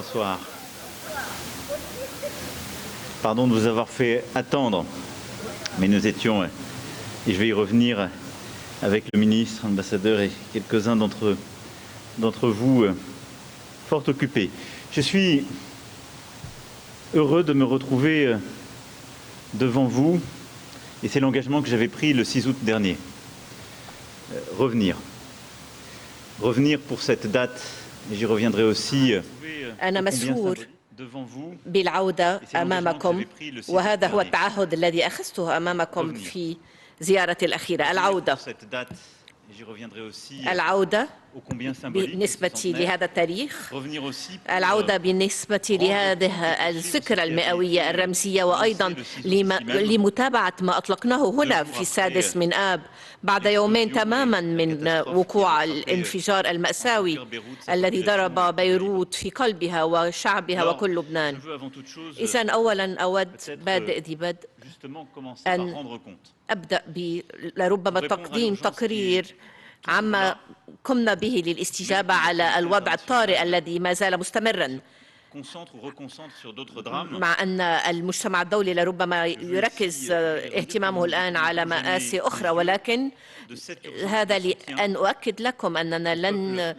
Bonsoir. Pardon de vous avoir fait attendre, mais nous étions, et je vais y revenir, avec le ministre, l'ambassadeur et quelques-uns d'entre vous fort occupés. Je suis heureux de me retrouver devant vous, et c'est l'engagement que j'avais pris le 6 août dernier. Revenir pour cette date, et j'y reviendrai aussi. أنا مسرور بالعودة أمامكم، وهذا هو التعهد الذي أخذته أمامكم في زيارتي الأخيرة. العودة بالنسبة لهذا التاريخ، العودة بالنسبة لهذه الذكرى المئوية الرمزية، وأيضا لمتابعة ما أطلقناه هنا في 6 من آب بعد يومين تماما من وقوع الانفجار المأساوي الذي ضرب بيروت في قلبها وشعبها وكل لبنان. إذن أولا أود بادئ ذي بدء أن أبدأ لربما تقديم تقرير عما قمنا به للاستجابة على الوضع الطارئ الذي ما زال مستمرا، مع أن المجتمع الدولي لربما يركز اهتمامه الآن على مآسي أخرى، ولكن هذا لأن أؤكد لكم أننا لن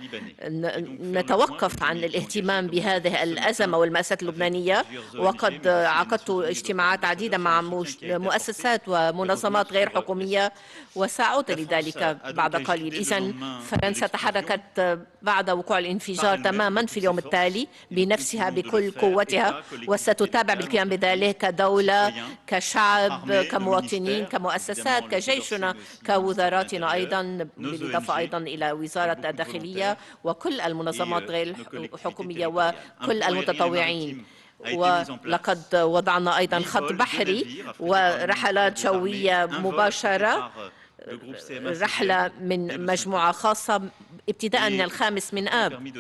نتوقف عن الاهتمام بهذه الأزمة والمأساة اللبنانية. وقد عقدت اجتماعات عديدة مع مؤسسات ومنظمات غير حكومية، وسأعود لذلك بعد قليل. إذن فرنسا تحركت بعد وقوع الانفجار تماما في اليوم التالي بنفسها بكل قوتها، وستتابع بالقيام بذلك كدولة، كشعب، كمواطنين، كمؤسسات، كجيشنا، كوزاراتنا أيضا، بالإضافة أيضا إلى وزارة الداخلية وكل المنظمات غير الحكومية وكل المتطوعين. ولقد وضعنا أيضا خط بحري ورحلات جوية مباشرة، رحلة من مجموعة خاصة ابتداء من 5 من آب،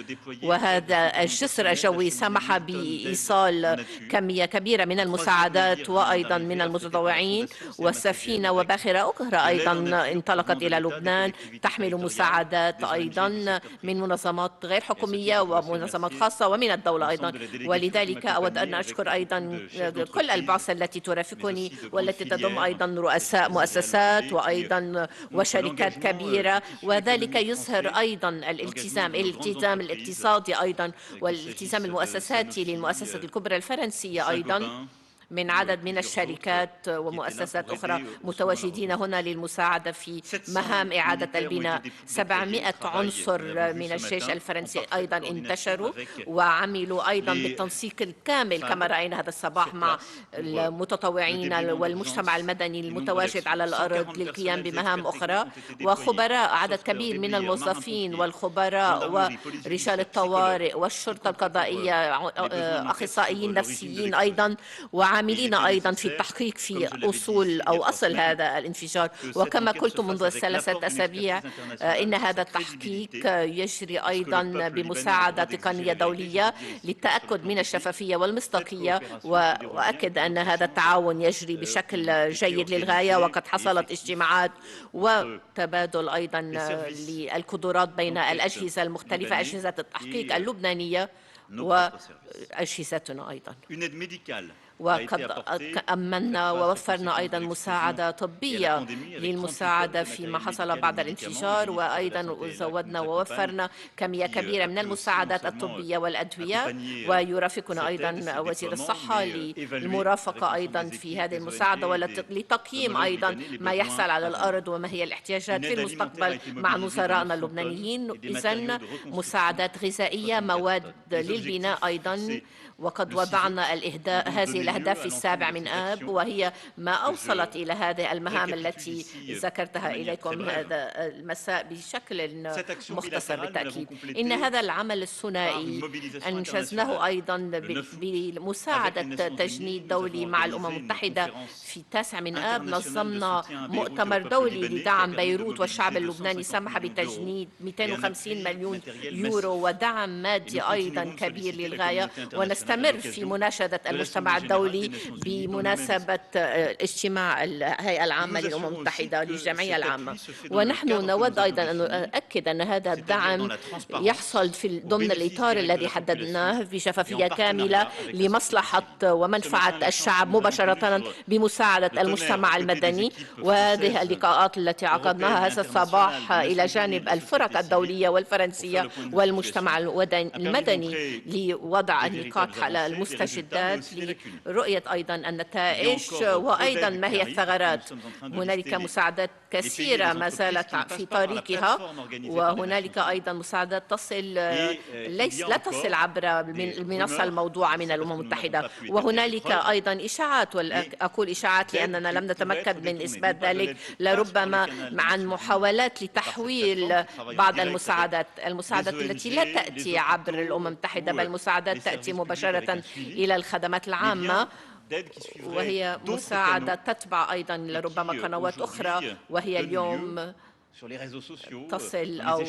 وهذا الجسر الجوي سمح بإيصال كمية كبيرة من المساعدات وأيضا من المتطوعين، وسفينة وباخرة أخرى أيضا انطلقت إلى لبنان تحمل مساعدات أيضا من منظمات غير حكومية ومنظمات خاصة ومن الدولة أيضا. ولذلك أود أن أشكر أيضا كل البعثة التي ترافقني والتي تضم أيضا رؤساء مؤسسات وأيضا وشركات كبيرة، وذلك يظهر أيضا الالتزام الاقتصادي أيضا والالتزام المؤسساتي للمؤسسة الكبرى الفرنسية أيضا من عدد من الشركات ومؤسسات أخرى متواجدين هنا للمساعدة في مهام إعادة البناء. 700 عنصر من الجيش الفرنسي أيضا انتشروا وعملوا أيضا بالتنسيق الكامل كما رأينا هذا الصباح مع المتطوعين والمجتمع المدني المتواجد على الأرض للقيام بمهام أخرى، وخبراء، عدد كبير من الموظفين والخبراء ورجال الطوارئ والشرطة القضائية، أخصائيين نفسيين أيضا، وعاملين أيضا في التحقيق في أصل هذا الانفجار. وكما قلت منذ 3 أسابيع إن هذا التحقيق يجري أيضا بمساعدة تقنية دولية للتأكد من الشفافية والمصداقية، وأكد أن هذا التعاون يجري بشكل جيد للغاية، وقد حصلت اجتماعات وتبادل أيضا للقدرات بين الأجهزة المختلفة، أجهزة التحقيق اللبنانية وأجهزتنا أيضا. وقد أمنا ووفرنا أيضا مساعدة طبية للمساعدة فيما حصل بعد الانفجار، وأيضا زودنا ووفرنا كمية كبيرة من المساعدات الطبية والأدوية، ويرافقنا أيضا وزير الصحة للمرافقة أيضا في هذه المساعدة ولتقييم أيضا ما يحصل على الأرض وما هي الاحتياجات في المستقبل مع نظرائنا اللبنانيين. إذن مساعدات غذائية، مواد للبناء أيضا، وقد وضعنا هذه الأهداف في 7 من آب، وهي ما أوصلت إلى هذه المهام التي ذكرتها إليكم هذا المساء بشكل مختصر بالتأكيد. إن هذا العمل الثنائي أنجزناه أيضا بمساعدة تجنيد دولي مع الأمم المتحدة. في 9 من آب نظمنا مؤتمر دولي لدعم بيروت والشعب اللبناني، سمح بتجنيد 250 مليون يورو ودعم مادي أيضا كبير للغاية، ونستمر في مناشدة المجتمع الدولي الدولي بمناسبة اجتماع الهيئة العامة للأمم المتحدة للجمعية العامة. ونحن نود أيضا أن نؤكد أن هذا الدعم يحصل ضمن الإطار الذي حددناه بشفافية كاملة لمصلحة ومنفعة الشعب مباشرة بمساعدة المجتمع المدني. وهذه اللقاءات التي عقدناها هذا الصباح إلى جانب الفرق الدولية والفرنسية والمجتمع المدني لوضع النقاط على المستجدات لرؤية أيضا النتائج وأيضا ما هي الثغرات. هنالك مساعدات كثيرة ما زالت في طريقها، وهنالك أيضا مساعدات تصل لا تصل عبر المنصة الموضوعة من الأمم المتحدة. وهنالك أيضا إشاعات، وأقول إشاعات لأننا لم نتمكن من إثبات ذلك، لربما عن محاولات لتحويل بعض المساعدات التي لا تأتي عبر الأمم المتحدة، بل مساعدات تأتي مباشرة إلى الخدمات العامة، وهي مساعدة تتبع أيضا لربما قنوات أخرى، وهي اليوم تصل أو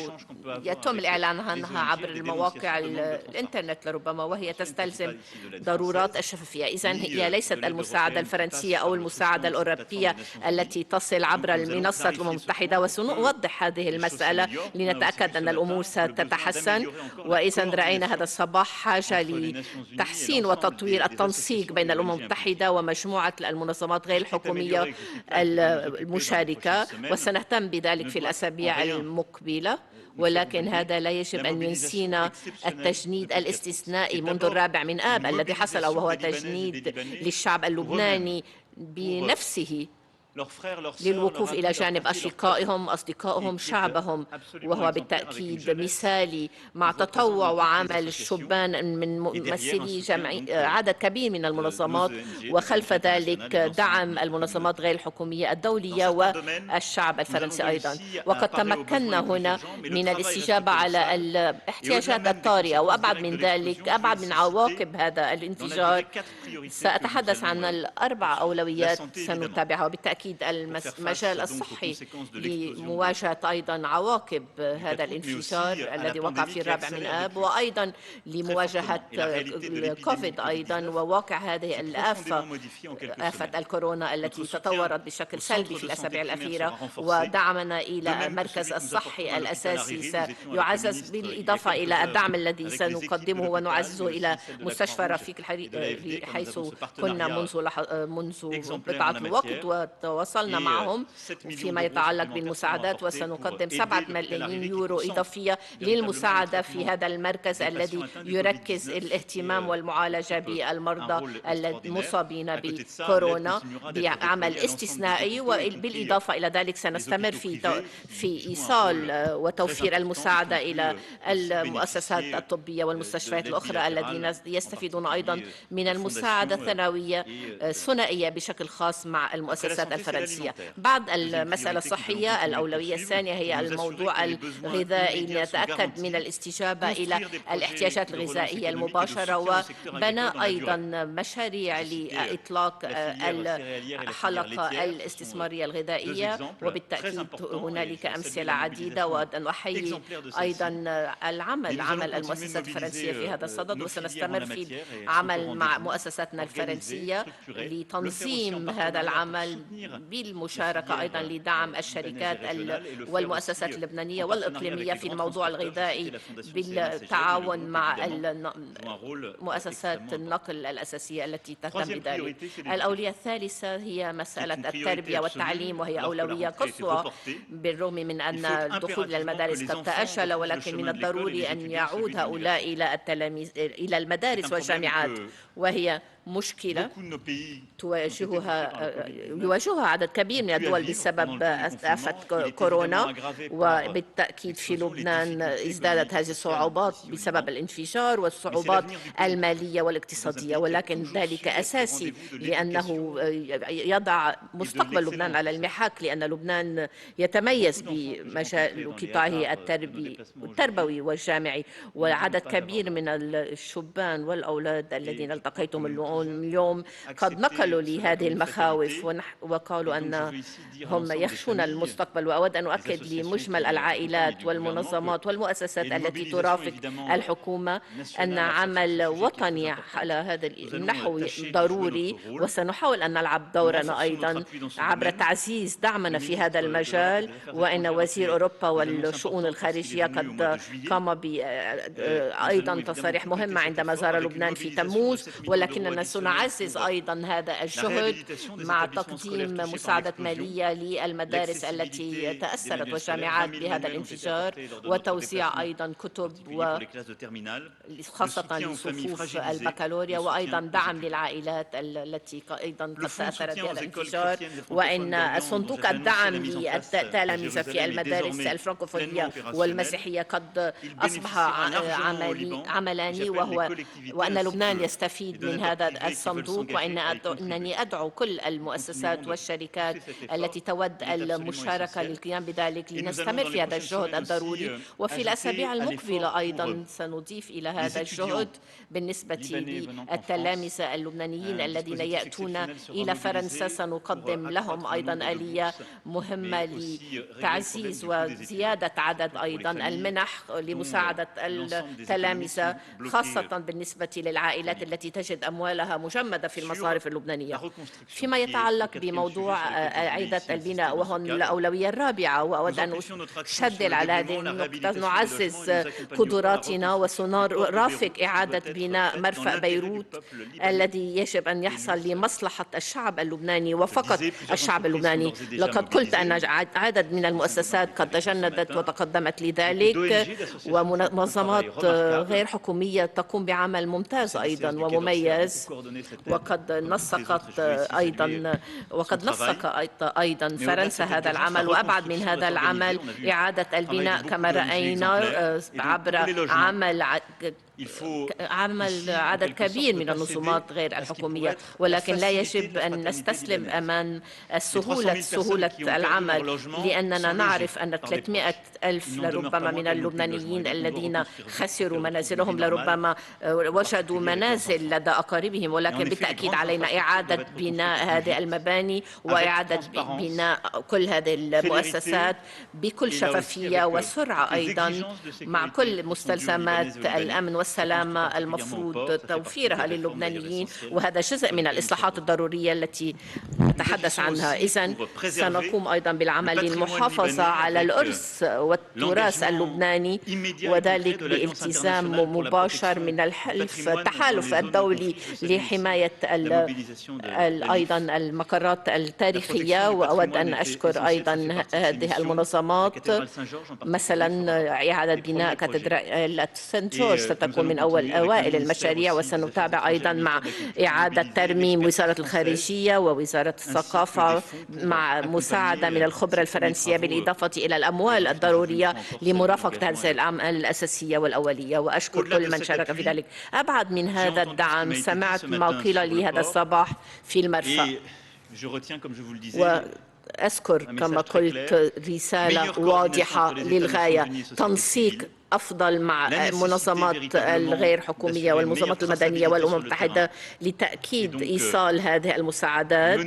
يتم الإعلان عنها عبر المواقع الإنترنت لربما، وهي تستلزم ضرورات الشفافية. إذن هي ليست المساعدة الفرنسية أو المساعدة الأوروبية التي تصل عبر منصة الأمم المتحدة، وسنوضح هذه المسألة لنتأكد أن الأمور ستتحسن. وإذا رأينا هذا الصباح حاجة لتحسين وتطوير التنسيق بين الأمم المتحدة ومجموعة المنظمات غير الحكومية المشاركة، وسنهتم بذلك في الأسابيع المقبلة. ولكن هذا لا يجب أن ينسينا التجنيد الاستثنائي منذ 4 آب الذي حصل، وهو تجنيد للشعب اللبناني بنفسه للوقوف إلى جانب أصدقائهم شعبهم، وهو بالتأكيد مثالي مع تطوع وعمل الشبان من ممثلي عدد كبير من المنظمات، وخلف ذلك دعم المنظمات غير الحكومية الدولية والشعب الفرنسي أيضا. وقد تمكنا هنا من الاستجابة على الاحتياجات الطارئة، وأبعد من ذلك، أبعد من عواقب هذا الانفجار، سأتحدث عن 4 أولويات سنتابعها، وبالتأكيد المجال الصحي لمواجهة أيضا عواقب هذا الانفجار الذي وقع في 4 آب، وأيضا لمواجهة الكوفيد أيضا وواقع هذه الآفة، آفة الكورونا التي تطورت بشكل سلبي في الأسابيع الأخيرة. ودعمنا إلى المركز الصحي الأساسي سيعزز، بالإضافة إلى الدعم الذي سنقدمه ونعززه إلى مستشفى رفيق الحريري، حيث كنا منذ بضعة وقت وصلنا معهم فيما يتعلق بالمساعدات، وسنقدم 7 ملايين يورو إضافية للمساعدة في هذا المركز الذي يركز الاهتمام والمعالجة بالمرضى المصابين بكورونا بعمل استثنائي. وبالإضافة إلى ذلك سنستمر في إيصال وتوفير المساعدة إلى المؤسسات الطبية والمستشفيات الأخرى الذين يستفيدون أيضا من المساعدة الثانوية ثنائية بشكل خاص مع المؤسسات الفرنسية. بعد المسألة الصحية، الأولوية الثانية هي الموضوع الغذائي، لنتأكد من الاستجابة إلى الاحتياجات الغذائية المباشرة، وبناء أيضا مشاريع لإطلاق الحلقة الاستثمارية الغذائية. وبالتأكيد هنالك أمثلة عديدة، ونحيي أيضا عمل المؤسسات الفرنسية في هذا الصدد، وسنستمر في العمل مع مؤسساتنا الفرنسية لتنظيم هذا العمل بالمشاركة أيضا لدعم الشركات والمؤسسات اللبنانية والإقليمية في الموضوع الغذائي بالتعاون مع مؤسسات النقل الأساسية التي تهتم بذلك. الأولوية الثالثة هي مسألة التربية والتعليم، وهي أولوية قصوى بالرغم من أن الدخول إلى المدارس قد تأجل، ولكن من الضروري أن يعود هؤلاء إلى التلاميذ إلى المدارس والجامعات، وهي مشكلة يواجهها عدد كبير من الدول بسبب آفة كورونا. وبالتأكيد في لبنان ازدادت هذه الصعوبات بسبب الانفجار والصعوبات المالية والاقتصادية، ولكن ذلك أساسي لأنه يضع مستقبل لبنان على المحك، لأن لبنان يتميز بمجال قطاعه التربوي والجامعي، وعدد كبير من الشبان والأولاد الذين التقيتم اليوم الشؤون اليوم قد نقلوا لي هذه المخاوف وقالوا أنهم يخشون المستقبل. وأود أن أؤكد لمجمل العائلات والمنظمات والمؤسسات التي ترافق الحكومة أن عمل وطني على هذا النحو ضروري، وسنحاول أن نلعب دورنا أيضا عبر تعزيز دعمنا في هذا المجال. وإن وزير أوروبا والشؤون الخارجية قد قام أيضا تصاريح مهمة عندما زار لبنان في تموز، ولكننا سنعزز أيضا هذا الجهد مع تقديم مساعدة مالية للمدارس التي تأثرت والجامعات بهذا الانفجار، وتوزيع أيضا كتب خاصة لصفوف البكالوريا، وأيضا دعم للعائلات التي أيضا قد تأثرت بهذا الانفجار. وإن صندوق الدعم للتلاميذ في المدارس الفرنكوفونية والمسيحية قد أصبح عملاني، وأن لبنان يستفيد من هذا الصندوق. وإنني أدعو كل المؤسسات والشركات التي تود المشاركة للقيام بذلك لنستمر في هذا الجهد الضروري. وفي الأسابيع المقبلة أيضا سنضيف إلى هذا الجهد بالنسبة للتلامذة اللبنانيين الذين يأتون إلى فرنسا. سنقدم لهم أيضا آلية مهمة لتعزيز وزيادة عدد أيضا المنح لمساعدة التلامذة، خاصة بالنسبة للعائلات التي تجد أموالها مجمدة في المصارف اللبنانية. فيما يتعلق بموضوع إعادة البناء، وهو الأولوية الرابعة، وأود أن أشدد على هذه النقطة. نعزز قدراتنا وسنرافق إعادة بناء مرفأ بيروت الذي يجب أن يحصل لمصلحة الشعب اللبناني وفقط الشعب اللبناني. لقد قلت أن عدد من المؤسسات قد تجندت وتقدمت لذلك، ومنظمات غير حكومية تقوم بعمل ممتاز أيضا ومميز، وقد نسقت أيضا فرنسا هذا العمل. وأبعد من هذا العمل إعادة البناء كما رأينا عبر عمل عدد كبير من النظمات غير الحكومية، ولكن لا يجب أن نستسلم أمام سهولة العمل، لأننا نعرف أن 300 ألف لربما من اللبنانيين الذين خسروا منازلهم لربما وجدوا منازل لدى أقاربهم، ولكن بالتأكيد علينا إعادة بناء هذه المباني وإعادة بناء كل هذه المؤسسات بكل شفافية وسرعة، أيضا مع كل مستلزمات الأمن والسلامة المفروض توفيرها للبنانيين. وهذا جزء من الإصلاحات الضرورية التي نتحدث عنها. إذن سنقوم أيضا بالعمل للمحافظة على الإرث والتراث اللبناني، وذلك بالتزام مباشر من التحالف الدولي لحماية أيضا المقرات التاريخية. وأود أن أشكر أيضا هذه المنظمات، مثلا إعادة بناء كاتدرائية سانت جورج ستكون من أوائل المشاريع، وسنتابع أيضا مع إعادة ترميم وزارة الخارجية ووزارة الثقافة مع مساعدة من الخبرة الفرنسية، بالإضافة إلى الأموال الضرورية لمرافقة هذه الأعمال الأساسية والأولية. وأشكر كل من شارك في ذلك. أبعد من هذا الدعم، سمعت ما قيل لي هذا الصباح في المرفأ، وأذكر كما قلت رسالة واضحة للغاية: تنسيق أفضل مع منظمات الغير حكومية والمنظمات المدنية والأمم المتحدة لتأكيد إيصال هذه المساعدات.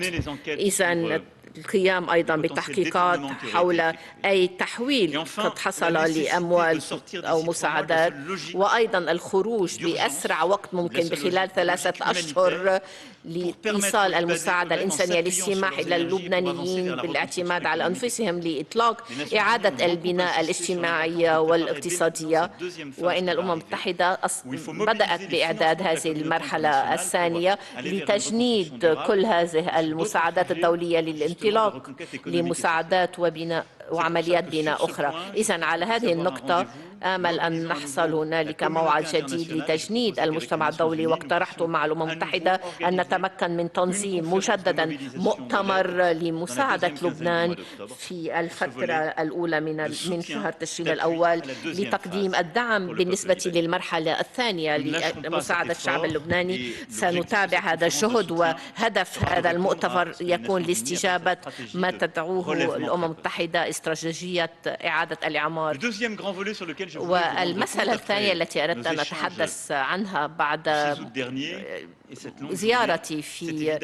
إذن القيام أيضا بالتحقيقات حول أي تحويل قد حصل لأموال أو مساعدات، وأيضا الخروج بأسرع وقت ممكن بخلال 3 أشهر لإيصال المساعدة الإنسانية، للسماح إلى اللبنانيين بالاعتماد على أنفسهم لإطلاق إعادة البناء الاجتماعية والاقتصادية. وإن الأمم المتحدة بدأت بإعداد هذه المرحلة الثانية لتجنيد كل هذه المساعدات الدولية للانطلاق لمساعدات وبناء وعمليات بناء أخرى. إذن على هذه النقطة آمل أن نحصل هنالك موعد جديد لتجنيد المجتمع الدولي، واقترحت مع الأمم المتحدة أن نتمكن من تنظيم مجددا مؤتمر لمساعدة لبنان في الفترة الأولى من شهر تشرين الأول لتقديم الدعم بالنسبة للمرحلة الثانية لمساعدة الشعب اللبناني. سنتابع هذا الجهد، وهدف هذا المؤتمر يكون لاستجابة ما تدعوه الأمم المتحدة استراتيجية إعادة الإعمار. والمسألة الثانية التي أردت أن أتحدث عنها بعد زيارتي في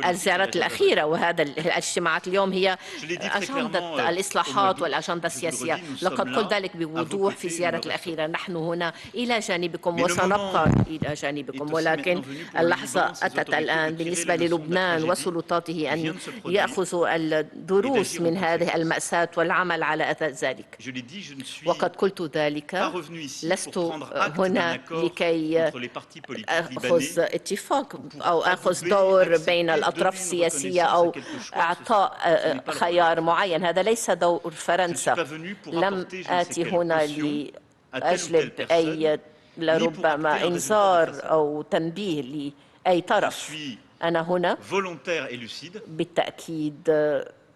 الزيارات الأخيرة وهذا الاجتماعات اليوم هي أجندة الإصلاحات والأجندة السياسية. لقد قلت ذلك بوضوح في الزيارة الأخيرة. نحن هنا إلى جانبكم وسنبقى إلى جانبكم، ولكن اللحظة أتت الآن بالنسبة للبنان وسلطاته أن يأخذوا الدروس من هذه المأساة والعمل على أثر ذلك. وقد قلت ذلك، لست هنا لكي أخذ اتفاق أو أخذ دور بين الأطراف السياسية أو إعطاء خيار معين. هذا ليس دور فرنسا. لم آتي هنا لأجلب أي لربما إنذار أو تنبيه لأي طرف. أنا هنا بالتأكيد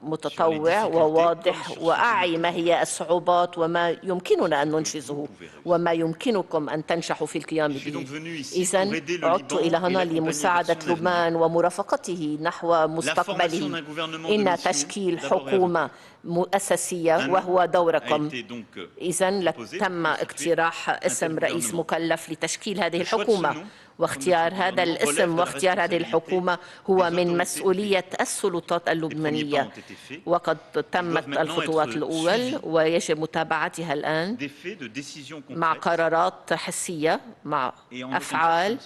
متطوع وواضح وأعي ما هي الصعوبات وما يمكننا أن ننجزه وما يمكنكم أن تنجحوا في القيام به. إذن عدت إلى هنا لمساعدة لبنان ومرافقته نحو مستقبله. إن تشكيل حكومة مؤسسية وهو دوركم. إذن تم اقتراح اسم رئيس مكلف لتشكيل هذه الحكومة، واختيار هذا الاسم واختيار هذه الحكومة هو من مسؤولية السلطات اللبنانية، وقد تمت الخطوات الأولى ويجب متابعتها الآن مع قرارات حسية، مع أفعال.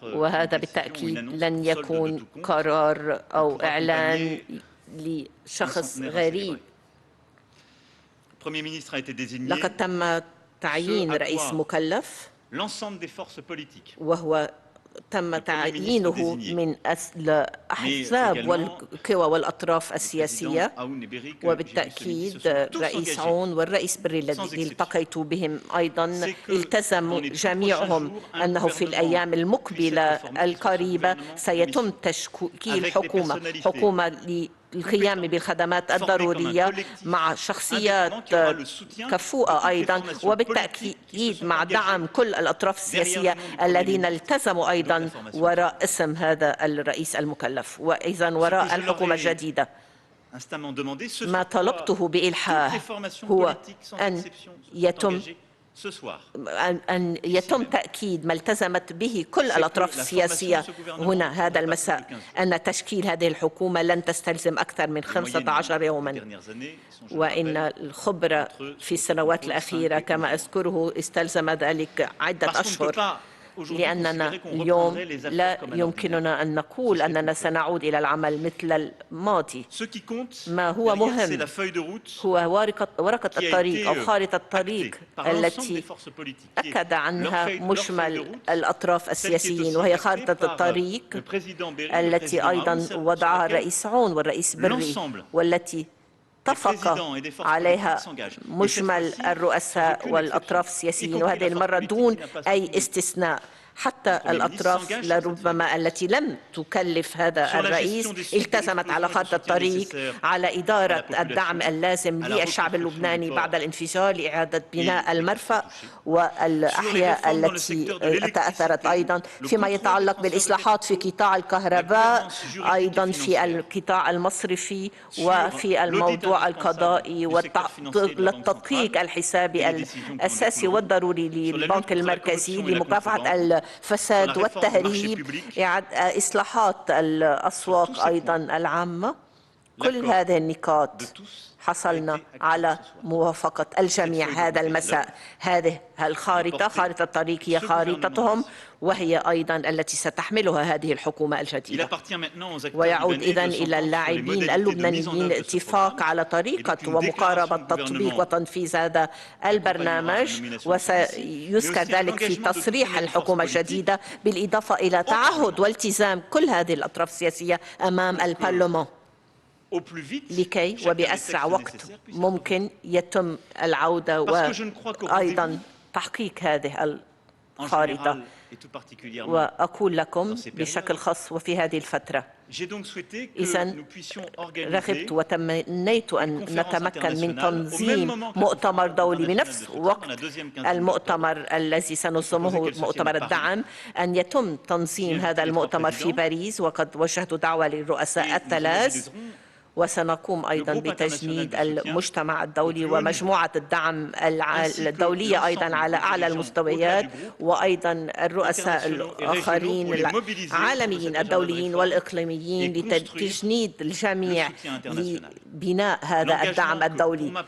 وهذا بالتأكيد لن يكون قرار أو إعلان لشخص غريب. لقد تم تعيين رئيس مكلف، وهو تم تعيينه من الأحزاب والقوى والأطراف السياسية، وبالتأكيد رئيس عون والرئيس بري الذي التقيت بهم أيضا التزموا جميعهم أنه في الأيام المقبلة القريبة سيتم تشكيل حكومة للقيام بالخدمات الضرورية مع شخصيات كفؤة أيضا، وبالتأكيد مع دعم كل الأطراف السياسية الذين التزموا أيضا وراء اسم هذا الرئيس المكلف، وإذن وراء الحكومة الجديدة. ما طلبته بإلحاح هو أن يتم تأكيد ما التزمت به كل الأطراف السياسية هنا هذا المساء، أن تشكيل هذه الحكومة لن تستلزم أكثر من 15 يوما، وإن الخبرة في السنوات الأخيرة كما أذكره استلزم ذلك عدة أشهر. لأننا اليوم لا يمكننا أن نقول أننا سنعود إلى العمل مثل الماضي. ما هو مهم هو ورقة الطريق أو خارطة الطريق التي أكد عنها مجمل الأطراف السياسيين، وهي خارطة الطريق التي أيضا وضعها الرئيس عون والرئيس بري، والتي اتفق عليها مجمل الرؤساء والأطراف السياسيين، وهذه المرة دون أي استثناء. حتى الأطراف لربما التي لم تكلف هذا الرئيس التزمت على خط الطريق على إدارة الدعم اللازم للشعب اللبناني بعد الانفجار لإعادة بناء المرفأ والأحياء التي تأثرت أيضا. فيما يتعلق بالإصلاحات في قطاع الكهرباء، أيضا في القطاع المصرفي وفي الموضوع القضائي والتدقيق الحسابي الأساسي والضروري للبنك المركزي لمكافحة الفساد والتهريب، إصلاحات الأسواق أيضا العامة. كل هذه النقاط حصلنا على موافقة الجميع هذا المساء. هذه الخارطة، خارطة الطريق، هي خارطتهم، وهي أيضا التي ستحملها هذه الحكومة الجديدة. ويعود إذن إلى اللاعبين اللبنانيين الاتفاق على طريقة ومقاربة تطبيق وتنفيذ هذا البرنامج، وسيذكر ذلك في تصريح الحكومة الجديدة، بالإضافة إلى تعهد والتزام كل هذه الأطراف السياسية أمام البرلمان لكي وبأسرع وقت ممكن يتم العودة وأيضا تحقيق هذه الخارطة. وأقول لكم بشكل خاص وفي هذه الفترة، إذن رغبت وتمنيت أن نتمكن من تنظيم مؤتمر دولي بنفس وقت المؤتمر الذي سنظمه مؤتمر الدعم، أن يتم تنظيم هذا المؤتمر في باريس. وقد وجهت دعوة للرؤساء الثلاث، وسنقوم أيضا بتجنيد المجتمع الدولي ومجموعة الدعم الدولية أيضا على أعلى المستويات، وأيضا الرؤساء الآخرين العالميين الدوليين والإقليميين لتجنيد الجميع لبناء هذا الدعم الدولي.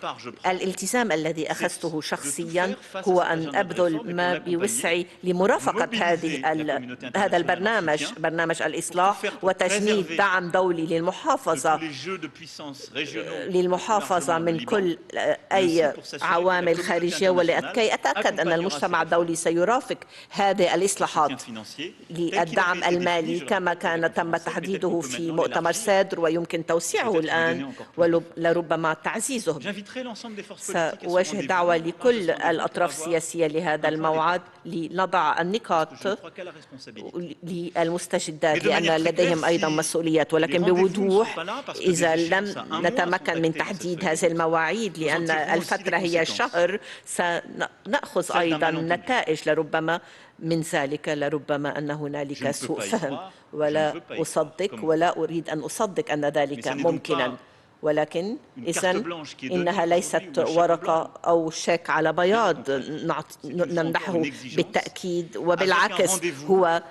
الالتزام الذي أخذته شخصيا هو أن أبذل ما بوسعي لمرافقة هذا البرنامج، برنامج الإصلاح، وتجنيد دعم دولي للمحافظة من كل أي عوامل خارجية، ولكي أتأكد أن المجتمع الدولي سيرافق هذه الإصلاحات للدعم المالي كما تم تحديده في مؤتمر سادر ويمكن توسيعه الآن ولربما تعزيزه. سأوجه دعوة لكل الأطراف السياسية لهذا الموعد لنضع النقاط للمستجدات لأن لديهم أيضا مسؤوليات، ولكن بوضوح إذا لم نتمكن من تحديد هذه المواعيد لأن الفترة هي شهر سنأخذ أيضا نتائج لربما من ذلك، لربما أن هنالك سوء فهم ولا أريد أن أصدق أن ذلك ممكنا. ولكن إذن إنها ليست ورقة أو شيك على بياض نمنحه بالتأكيد، وبالعكس هو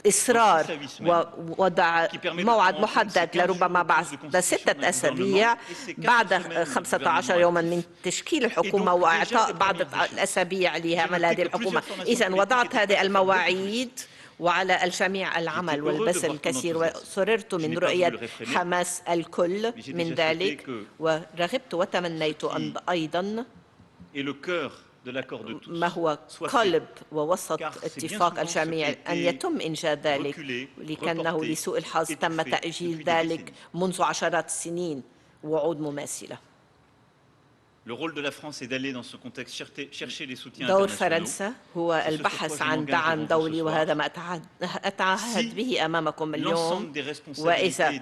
إصرار ووضع موعد محدد لربما بعد 6 أسابيع بعد 15 يوما من تشكيل الحكومة وإعطاء بعض الأسابيع لعمل هذه الحكومة. إذن وضعت هذه المواعيد وعلى الجميع العمل والبذل الكثير، وسررت من رؤية حماس الكل من ذلك، ورغبت وتمنيت أن أيضا ما هو قلب ووسط اتفاق الجميع أن يتم إنجاز ذلك، لكنه لسوء الحظ تم تأجيل ذلك منذ عشرات السنين وعود مماثلة. دور فرنسا هو البحث عن دعم دولي، وهذا ما أتعهد به أمامكم اليوم. وإذا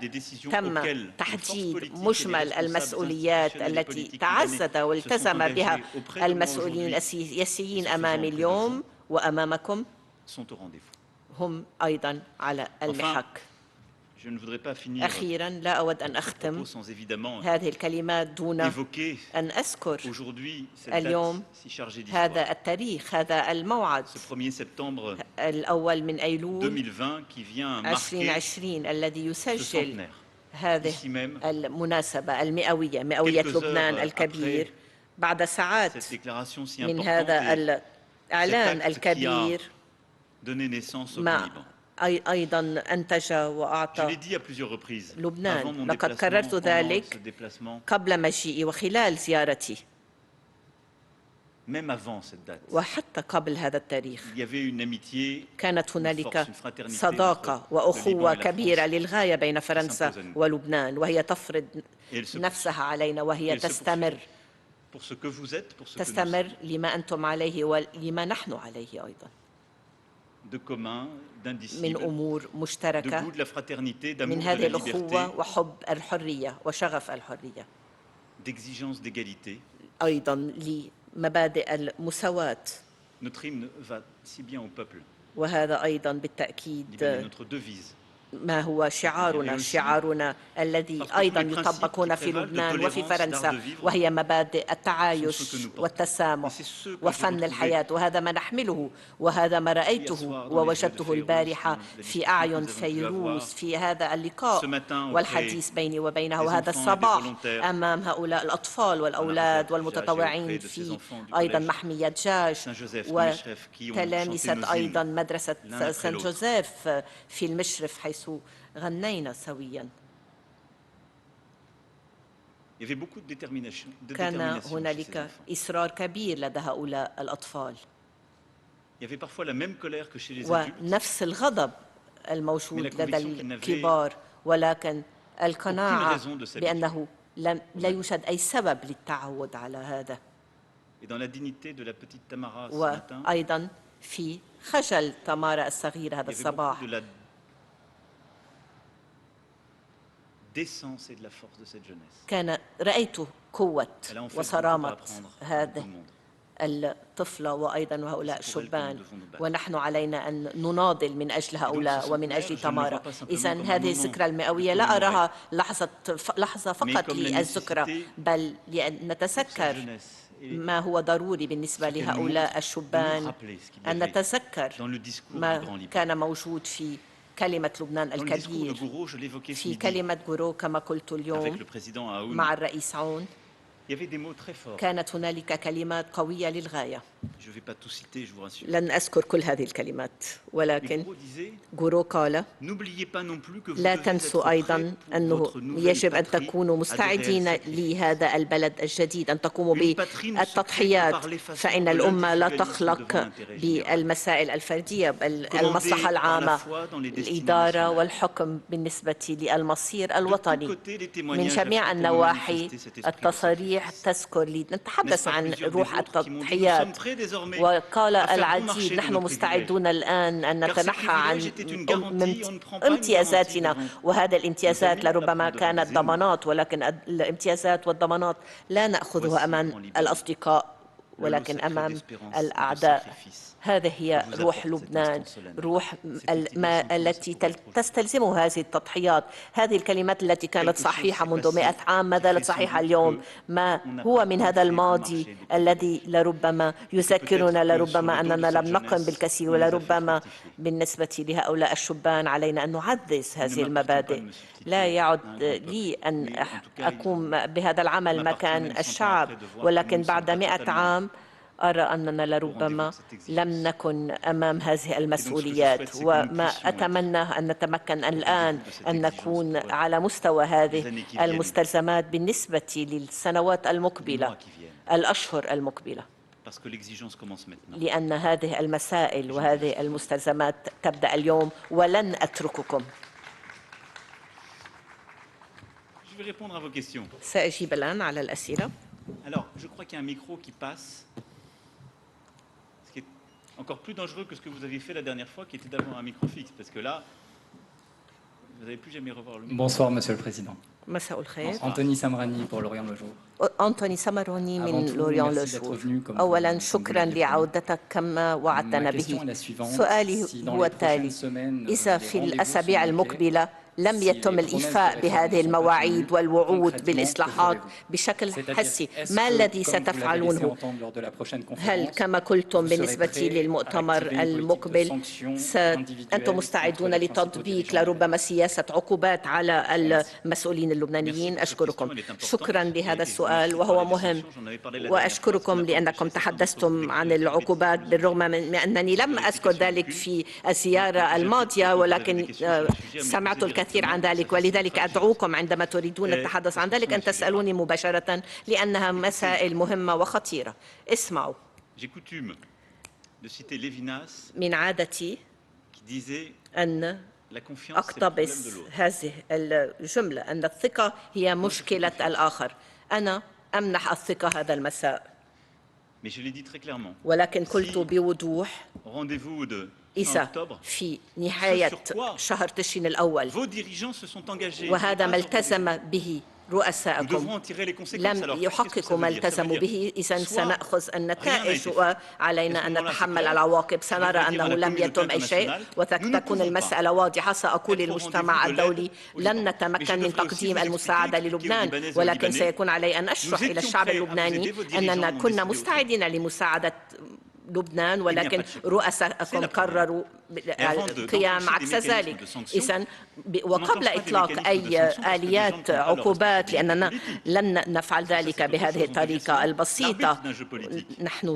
تم تحديد مجمل المسؤوليات التي تعزز والتزم بها المسؤولين السياسيين أمامي اليوم وأمامكم، هم أيضا على المحك. أخيراً، لا أود أن أختم هذه الكلمات دون أن أذكر اليوم هذا التاريخ، هذا الموعد الأول من أيلول 2020 الذي يسجل هذه المناسبة المئوية، مئوية لبنان الكبير. بعد ساعات من هذا الإعلان الكبير أيضا أنتج وأعطى لبنان. لقد كررت ذلك قبل مجيئي وخلال زيارتي، وحتى قبل هذا التاريخ كانت هنالك صداقة وأخوة كبيرة للغاية بين فرنسا ولبنان، وهي تفرض نفسها علينا، وهي تستمر لما أنتم عليه ولما نحن عليه أيضا من أمور مشتركة، من هذه الأخوة وحب الحرية وشغف الحرية، أيضا لمبادئ المساواة. وهذا أيضا بالتأكيد ما هو شعارنا الذي أيضا يطبق هنا في لبنان وفي فرنسا، وهي مبادئ التعايش والتسامح وفن الحياة. وهذا ما نحمله، وهذا ما رأيته ووجدته البارحة في أعين فيروز في هذا اللقاء والحديث بيني وبينها، وهذا الصباح أمام هؤلاء الأطفال والأولاد والمتطوعين في أيضا محمية جاج وتلامذة أيضا مدرسة سان جوزيف في المشرف حيث غنينا سويا. كان هنالك إصرار كبير لدى هؤلاء الأطفال، ونفس الغضب الموجود لدى الكبار، ولكن القناعة بأنه لا يوجد أي سبب للتعود على هذا. وأيضا في خجل تمارا الصغيرة هذا الصباح رأيت قوة وصرامة هذه الطفلة وأيضا وهؤلاء الشبان، ونحن علينا أن نناضل من أجل هؤلاء ومن أجل تمارا. إذن هذه الذكرى المئوية لا أراها لحظة فقط للذكرى، بل لنتذكر ما هو ضروري بالنسبة لهؤلاء الشبان، أن نتذكر ما كان موجود في كلمة لبنان الكبير، في كلمة غورو كما قلت اليوم مع الرئيس عون. كانت هنالك كلمات قوية للغاية. لن أذكر كل هذه الكلمات، ولكن غورو قال: لا تنسوا أيضا أنه يجب أن تكونوا مستعدين لهذا البلد الجديد، أن تقوموا بالتضحيات، فإن الأمة لا تخلق بالمسائل الفردية بل المصلحة العامة، الإدارة والحكم بالنسبة للمصير الوطني. من جميع النواحي التصاريح تذكر لي، نتحدث عن روح التضحيات، وقال العديد: نحن مستعدون الآن أن نتنحى عن امتيازاتنا، وهذا الامتيازات لربما كانت ضمانات، ولكن الامتيازات والضمانات لا نأخذها أمام الأصدقاء ولكن أمام الأعداء. هذه هي روح لبنان، روح التي تستلزمه هذه التضحيات. هذه الكلمات التي كانت صحيحة منذ 100 عام ما زالت صحيحة اليوم. ما هو من هذا الماضي الذي لربما يذكرنا لربما أننا لم نقم بالكثير، ولربما بالنسبة لهؤلاء الشبان علينا أن نعزز هذه المبادئ. لا يعد لي أن أقوم بهذا العمل مكان الشعب، ولكن بعد 100 عام أرى أننا لربما لم نكن أمام هذه المسؤوليات، وما أتمنى أن نتمكن الآن أن نكون على مستوى هذه المستلزمات بالنسبة للسنوات المقبلة، الأشهر المقبلة، لأن هذه المسائل وهذه المستلزمات تبدأ اليوم ولن أترككم. سأجيب الآن على الأسئلة. Alors, je crois qu'il y a un micro qui passe, ce qui est encore plus dangereux que ce que vous aviez fait la dernière fois, qui était d'avoir un micro fixe, parce que là, vous n'allez plus jamais revoir le micro. Bonsoir, Monsieur le Président. مساء الخير. Anthony Samrani pour Lorient le jour. أنتوني سامروني من لوريون لو جور. أولا شكرا لعودتك كما وعدتنا به. سؤالي هو التالي: إذا في الأسابيع المقبلة لم يتم الإيفاء بهذه المواعيد والوعود بالإصلاحات بشكل حسي، ما الذي ستفعلونه؟ هل كما قلتم بالنسبة للمؤتمر المقبل أنتم مستعدون لتطبيق لربما سياسة عقوبات على المسؤولين اللبنانيين؟ أشكركم. شكرا لهذا السؤال وهو مهم، وأشكركم لأنكم تحدثتم عن العقوبات بالرغم من أنني لم أذكر ذلك في الزيارة الماضية، ولكن سمعت الكثير عن ذلك، ولذلك أدعوكم عندما تريدون التحدث عن ذلك أن تسألوني مباشرة لأنها مسائل مهمة وخطيرة. اسمعوا، من عادتي أن أقتبس هذه الجملة أن الثقة هي مشكلة الآخر. أنا أمنح الثقة هذا المساء، ولكن قلت بوضوح إذا في نهاية شهر تشرين الأول وهذا ما التزم به رؤساءكم لم يحققوا ما التزموا به، إذن سنأخذ النتائج وعلينا أن نتحمل العواقب. سنرى أنه لم يتم أي شيء وتكون المسألة واضحة. سأقول للمجتمع الدولي لن نتمكن من تقديم المساعدة للبنان، ولكن سيكون علي أن أشرح إلى الشعب اللبناني أننا كنا مستعدين لمساعدة لبنان، ولكن رؤساءكم قرروا القيام عكس ذلك. إذن وقبل إطلاق أي آليات عقوبات، لأننا لن نفعل ذلك بهذه الطريقة البسيطة، نحن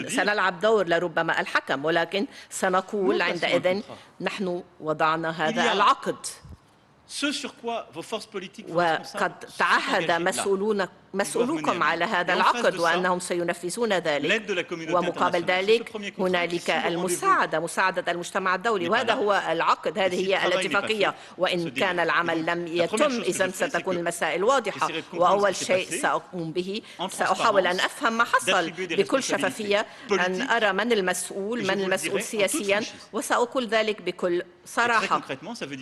سنلعب دور لربما الحكم، ولكن سنقول عندئذ نحن وضعنا هذا العقد، وقد تعهد مسؤولوكم على هذا العقد وأنهم سينفذون ذلك، ومقابل ذلك هنالك مساعدة المجتمع الدولي، وهذا هو العقد، هذه هي الاتفاقية. وإن كان العمل لم يتم إذن ستكون المسائل واضحة، وأول شيء سأقوم به سأحاول أن أفهم ما حصل بكل شفافية، أن أرى من المسؤول سياسيا، وسأقول ذلك بكل صراحة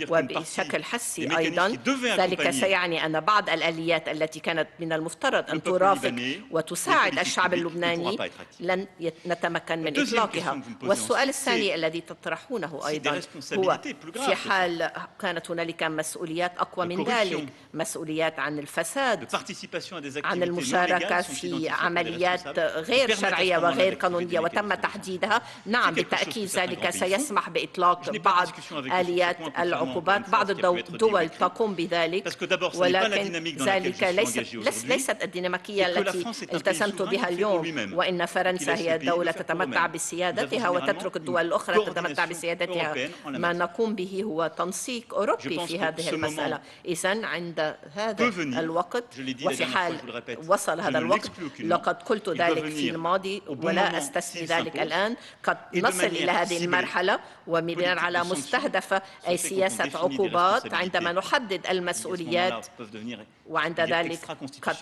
وبشكل حسي أيضا. ذلك سيعني أن بعض الآليات التي كانت من المفترض المفترض أن ترافق وتساعد الشعب اللبناني لن نتمكن من إطلاقها. والسؤال الثاني الذي تطرحونه أيضا هو في حال كانت هنالك مسؤوليات أقوى من ذلك، مسؤوليات عن الفساد، عن المشاركة في عمليات غير شرعية وغير قانونية وتم تحديدها، نعم بالتأكيد ذلك سيسمح بإطلاق بعض آليات العقوبات. بعض الدول تقوم بذلك، ولكن ذلك ليست الديناميكية التي التزمت بها اليوم، وإن فرنسا هي دولة تتمتع بسيادتها وتترك الدول الأخرى تتمتع بسيادتها. ما نقوم به هو تنسيق أوروبي في هذه المسألة. إذن عند هذا الوقت وفي حال وصل هذا الوقت، لقد قلت ذلك في الماضي ولا أستثني ذلك الآن، قد نصل إلى هذه المرحلة وبناء على مستهدفة أي سياسة عقوبات عندما نحدد المسؤوليات، وعند ذلك قد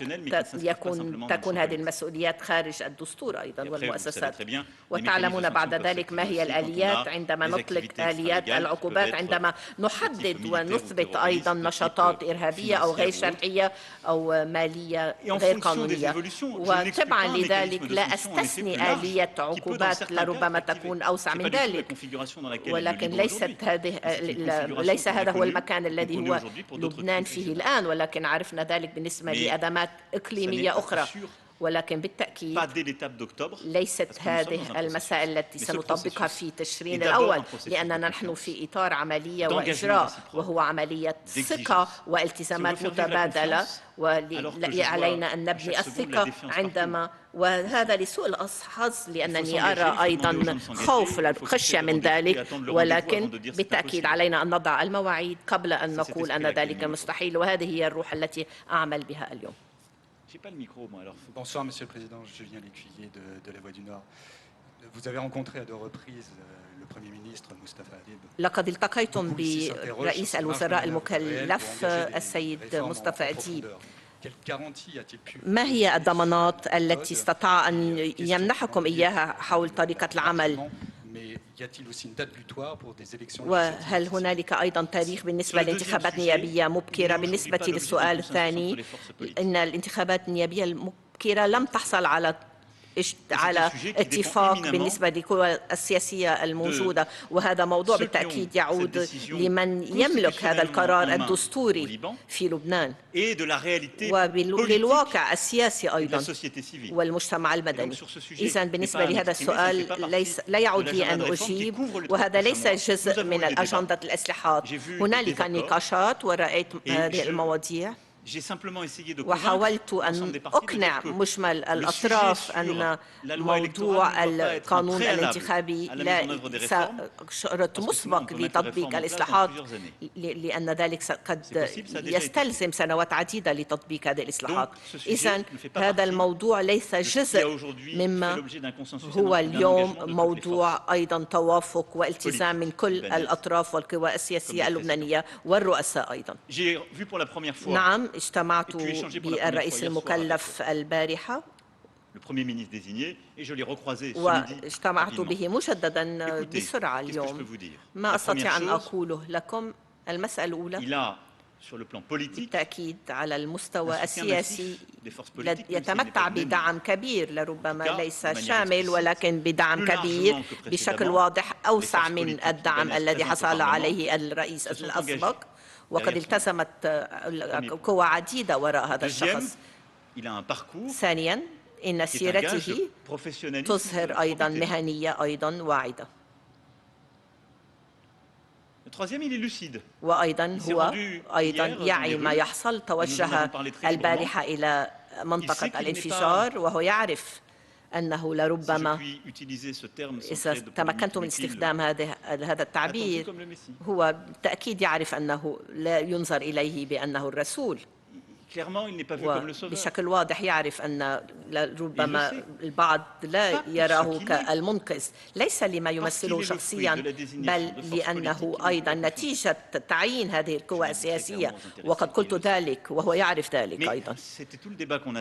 تكون هذه المسؤوليات خارج الدستور أيضا والمؤسسات. وتعلمون بعد ذلك ما هي الآليات عندما نطلق آليات العقوبات، عندما نحدد ونثبت أيضا نشاطات إرهابية أو غير شرعية أو مالية غير قانونية. وتبعا لذلك لا أستثني آلية عقوبات لربما تكون أوسع من ذلك، ولكن ليس هذا هو المكان الذي هو لبنان فيه الآن، ولكن عرفنا ذلك بالنسبة لأزمات إقليمية أخرى. ولكن بالتأكيد ليست هذه المسائل التي سنطبقها في تشرين الأول، لأننا نحن في إطار عملية وإجراء، وهو عملية ثقة والتزامات متبادلة، وعلينا أن نبني الثقة عندما، وهذا لسوء الحظ لأنني أرى أيضا خوف خشية من ذلك، ولكن بالتأكيد علينا أن نضع المواعيد قبل أن نقول أن ذلك مستحيل، وهذه هي الروح التي أعمل بها اليوم. Bonsoir, Monsieur le Président. Julien Lécuyer de La Voix du Nord. Vous avez rencontré à 2 reprises le Premier ministre Moustapha Hadid. لقد التقيتم برئيس الوزراء المكلف السيد مصطفى أديب. ما هي الضمانات التي استطاع أن يمنحكم إياها حول طريقة العمل؟ وهل هنالك أيضا تاريخ بالنسبة لانتخابات نيابية مبكرة؟ بالنسبة للسؤال الثاني، إن الانتخابات النيابية المبكرة لم تحصل على اتفاق بالنسبة للقوى السياسية الموجودة، وهذا موضوع بالتأكيد يعود لمن يملك هذا القرار الدستوري في لبنان وللواقع السياسي أيضا والمجتمع المدني. إذن بالنسبة لهذا السؤال لا يعود لي أن أجيب، وهذا ليس جزء من الأجندة الإصلاحات. هنالك نقاشات ورأيت هذه المواضيع، وحاولت أن أقنع مجمل الأطراف أن موضوع القانون الانتخابي لا شرط مسبق لتطبيق الإصلاحات، لأن ذلك قد يستلزم سنوات عديدة لتطبيق هذه الإصلاحات. إذن هذا الموضوع ليس جزء مما هو اليوم موضوع أيضا توافق والتزام من كل الأطراف والقوى السياسية اللبنانية والرؤساء أيضا. نعم، اجتمعت بالرئيس المكلف البارحة واجتمعت به مجددا بسرعة اليوم. ما أستطيع أن أقوله لكم؟ المسألة الأولى بالتأكيد على المستوى السياسي يتمتع بدعم كبير، لربما ليس شامل ولكن بدعم كبير بشكل واضح أوسع من الدعم الذي حصل عليه الرئيس الأسبق، وقد التزمت قوى عديدة وراء هذا الشخص. ثانياً، إن سيرته تظهر أيضاً مهنية أيضاً واعدة. وأيضاً هو أيضاً يعي ما يحصل. توجه البارحة إلى منطقة الانفجار وهو يعرف أنه لربما إذا تمكنت من استخدام هذا التعبير، هو بالتأكيد يعرف أنه لا ينظر إليه بأنه الرسول، وبشكل واضح يعرف أن ربما البعض لا يراه كالمنقذ، ليس لما يمثله شخصيا بل لأنه أيضا نتيجة تعيين هذه القوى السياسية، وقد قلت ذلك وهو يعرف ذلك أيضا.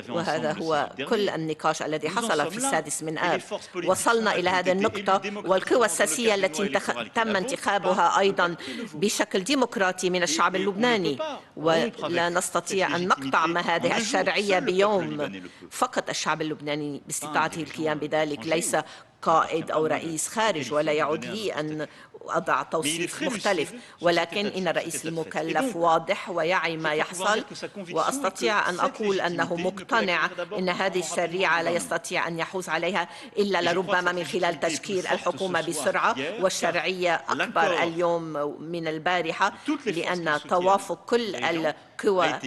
وهذا هو كل النقاش الذي حصل في 6 من آب. وصلنا إلى هذه النقطة، والقوى السياسية التي تم انتخابها أيضا بشكل ديمقراطي من الشعب اللبناني، ولا نستطيع أن نقطع هذه الشرعية بيوم. فقط الشعب اللبناني باستطاعته القيام بذلك، ليس قائد أو رئيس خارج، ولا يعود لي أن أضع توصيف مختلف، ولكن إن الرئيس المكلف واضح ويعي ما يحصل، وأستطيع أن أقول أنه مقتنع أن هذه الشريعة لا يستطيع أن يحوز عليها إلا لربما من خلال تشكيل الحكومة بسرعة، والشرعية أكبر اليوم من البارحة، لأن توافق كل القوى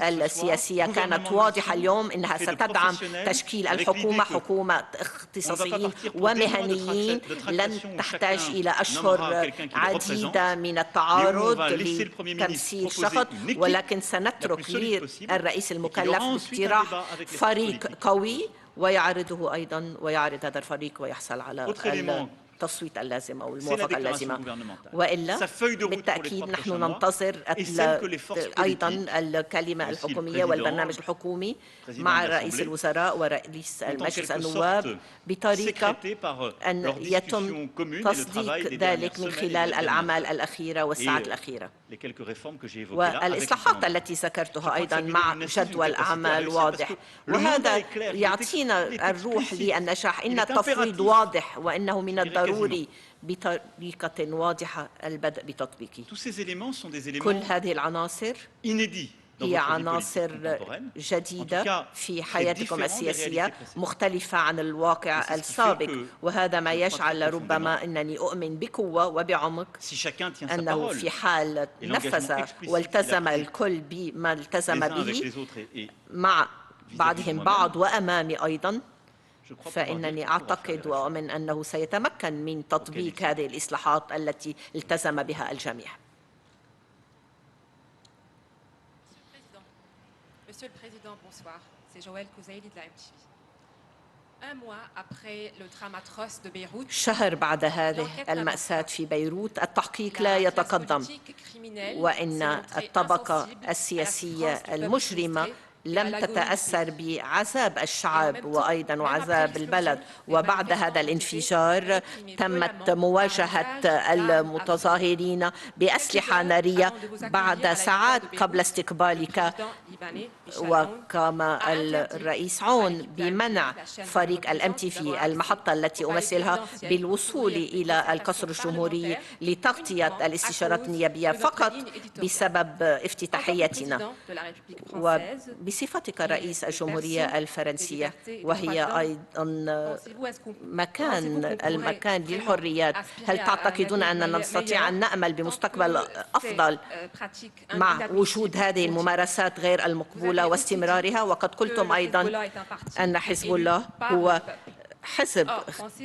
السياسية كانت واضحة اليوم أنها ستدعم تشكيل الحكومة، حكومة اختصاصيين ومهنيين لن تحتاج إلى أشهر عديدة من التعارض لتمثيل شخص، ولكن سنترك للرئيس المكلف باقتراح فريق قوي ويعرضه أيضا، ويعرض هذا الفريق ويحصل على التصويت اللازم أو الموافقة اللازمة. وإلا بالتأكيد نحن ننتظر أيضا الكلمة الحكومية والبرنامج الحكومي مع رئيس الوزراء ورئيس المجلس النواب بطريقة أن يتم تصديق ذلك من خلال الأعمال الأخيرة والساعات الأخيرة، والإصلاحات التي ذكرتها أيضا مع جدول أعمال واضح، وهذا يعطينا الروح للنجاح. إن التفويض واضح وإنه من الضروري بطريقة واضحة البدء بتطبيقه. كل هذه العناصر هي عناصر جديدة في حياتكم السياسية، مختلفة عن الواقع السابق، وهذا ما يجعل ربما أنني أؤمن بقوة وبعمق أنه في حال نفذ والتزم الكل بما التزم به مع بعضهم بعض وأمامي أيضا، فإنني أعتقد وأؤمن أنه سيتمكن من تطبيق هذه الإصلاحات التي التزم بها الجميع. Monsieur le Président, bonsoir. C'est Joël Kouzaïli de la MTV. Un mois après le drame atroce de Beyrouth, شهر بعد هذه المأساة في بيروت، التحقيق لا يتقدم، وإن الطبقة السياسية المجرمة لم تتأثر بعذاب الشعب وأيضا وعذاب البلد. وبعد هذا الانفجار تمت مواجهة المتظاهرين بأسلحة نارية بعد ساعات قبل استقبالك، وقام الرئيس عون بمنع فريق الMTV المحطة التي أمثلها بالوصول إلى القصر الجمهوري لتغطية الاستشارات النيابية فقط بسبب افتتاحيتنا. بصفتك رئيس الجمهورية الفرنسية، وهي أيضا المكان للحريات، هل تعتقدون أننا نستطيع أن نأمل بمستقبل أفضل مع وجود هذه الممارسات غير المقبولة واستمرارها؟ وقد قلتم أيضا أن حزب الله هو حزب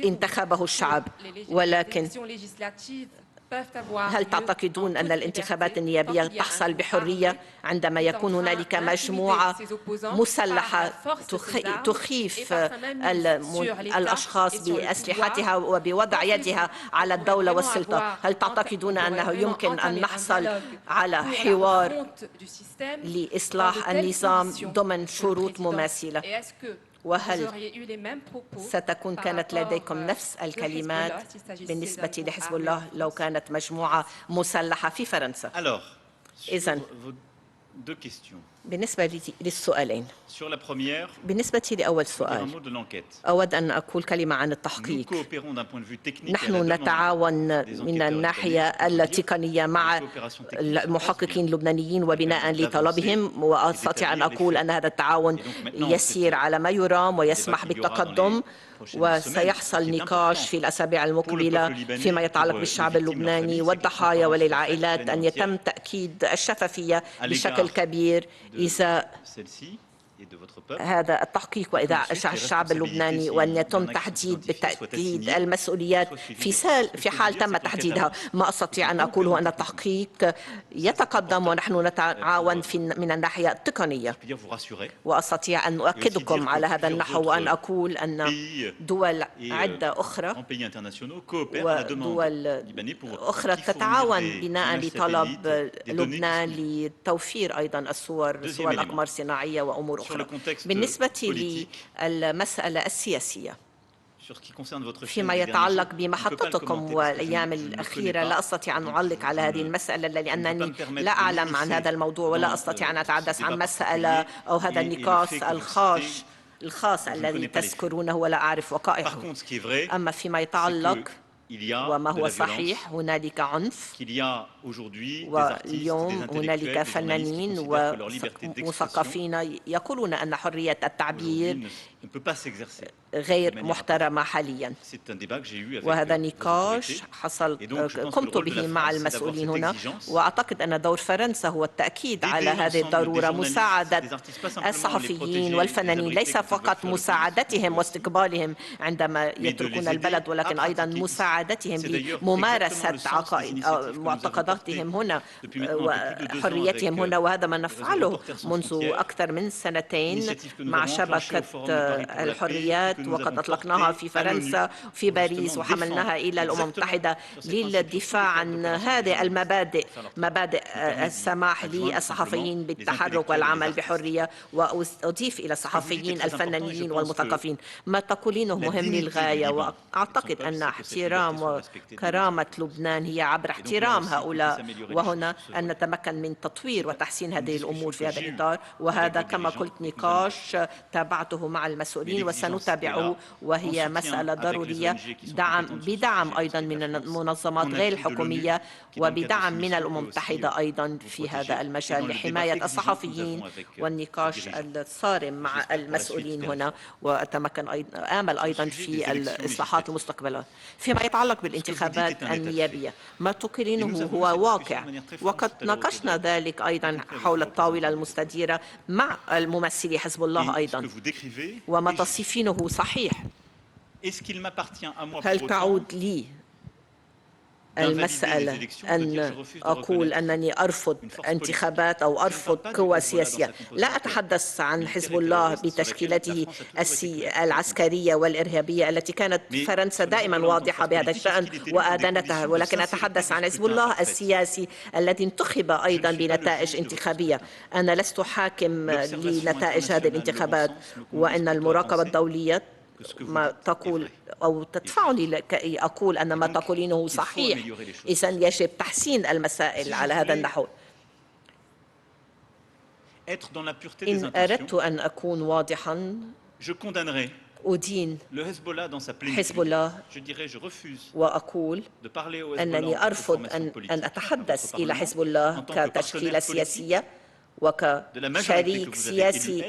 انتخبه الشعب، ولكن هل تعتقدون أن الانتخابات النيابية تحصل بحرية عندما يكون هنالك مجموعة مسلحة تخيف الأشخاص بأسلحتها وبوضع يدها على الدولة والسلطة؟ هل تعتقدون أنه يمكن أن نحصل على حوار لإصلاح النظام ضمن شروط مماثلة؟ وهل كانت لديكم نفس الكلمات بالنسبة لحزب الله لو كانت مجموعة مسلحة في فرنسا؟ إذن بالنسبة للسؤالين، بالنسبة لأول سؤال أود أن أقول كلمة عن التحقيق. نحن نتعاون من الناحية التقنية مع المحققين اللبنانيين وبناء لطلبهم، وأستطيع أن أقول أن هذا التعاون يسير على ما يرام ويسمح بالتقدم، وسيحصل نقاش في الأسابيع المقبلة فيما يتعلق بالشعب اللبناني والضحايا وللعائلات، أن يتم تأكيد الشفافية بشكل كبير إذا هذا التحقيق وإذا الشعب اللبناني، وأن يتم تحديد بالتأكيد المسؤوليات في حال تم تحديدها. ما أستطيع أن أقوله أن التحقيق يتقدم ونحن نتعاون من الناحية التقنية، وأستطيع أن أؤكدكم على هذا النحو وأن أقول أن دول عدة أخرى ودول أخرى تتعاون بناء لطلب لبنان لتوفير أيضا صور الأقمار الصناعية وأمور أخرى. بالنسبة للمسألة السياسية، فيما يتعلق بمحطتكم والأيام الأخيرة لا أستطيع أن أعلق على هذه المسألة لأنني لا أعلم عن هذا الموضوع ولا أستطيع أن أتحدث عن مسألة أو هذا النقاش الخاص الذي تذكرونه ولا أعرف وقائعه. أما فيما يتعلق وما هو صحيح هنالك عنف، واليوم هنالك فنانين ومثقفين يقولون أن حرية التعبير غير محترمة حاليا، وهذا نقاش قمت به مع المسؤولين هنا، وأعتقد أن دور فرنسا هو التأكيد على هذه الضرورة، مساعدة الصحفيين والفنانين، ليس فقط مساعدتهم واستقبالهم عندما يتركون البلد، ولكن أيضا مساعدتهم لممارسة معتقداتهم هنا وحريتهم هنا. وهذا ما نفعله منذ أكثر من سنتين مع شبكة الحريات، وقد أطلقناها في فرنسا في باريس وحملناها إلى الأمم المتحدة للدفاع عن هذه المبادئ، مبادئ السماح للصحفيين بالتحرك والعمل بحرية. وأضيف إلى الصحفيين الفنانين والمثقفين ما تقولينه مهم للغاية، وأعتقد أن احترام وكرامة لبنان هي عبر احترام هؤلاء، وهنا أن نتمكن من تطوير وتحسين هذه الأمور في هذا الإطار. وهذا كما قلت نقاش تابعته مع المسؤولين وسنتابعه، وهي مسألة ضرورية بدعم أيضا من المنظمات غير الحكومية وبدعم من الأمم المتحدة أيضا في هذا المجال لحماية الصحفيين والنقاش الصارم مع المسؤولين هنا. وأتمكن آمل أيضا في الإصلاحات المستقبلية. فيما يتعلق بالانتخابات النيابية ما تقرينه هو واقع، وقد ناقشنا ذلك أيضا حول الطاولة المستديرة مع الممثلي حزب الله أيضا، وما تصفينه صحيح. هل تعود لي المسألة أن أقول أنني أرفض انتخابات أو أرفض قوى سياسية؟ لا أتحدث عن حزب الله بتشكيلته العسكرية والإرهابية التي كانت فرنسا دائما واضحة بهذا الشأن وآدانتها، ولكن أتحدث عن حزب الله السياسي الذي انتخب أيضا بنتائج انتخابية. أنا لست حاكم لنتائج هذه الانتخابات، وأن المراقبة الدولية ما تقول أو تدفعني لكي أقول أن ما تقولينه صحيح. إذن يجب تحسين المسائل على هذا النحو. إن أردت أن أكون واضحا أدين حزب الله وأقول أنني أرفض أن أتحدث إلى حزب الله كتشكيلة سياسية وكشريك سياسي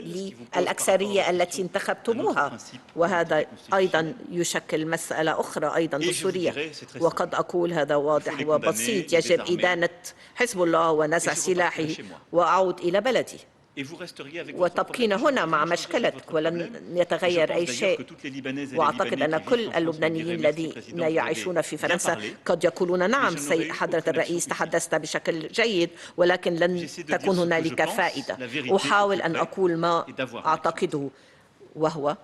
للأكثرية التي انتخبتموها، وهذا أيضا يشكل مسألة أخرى أيضا دستورية. وقد أقول هذا واضح وبسيط، يجب إدانة حزب الله ونزع سلاحه وأعود إلى بلدي، وتبقين هنا مع مشكلتك ولن يتغير أي شيء. وأعتقد أن كل اللبنانيين الذين يعيشون في فرنسا قد يقولون نعم حضرة الرئيس تحدثت بشكل جيد، ولكن لن تكون هنالك فائدة. أحاول أن أقول ما أعتقده، وهو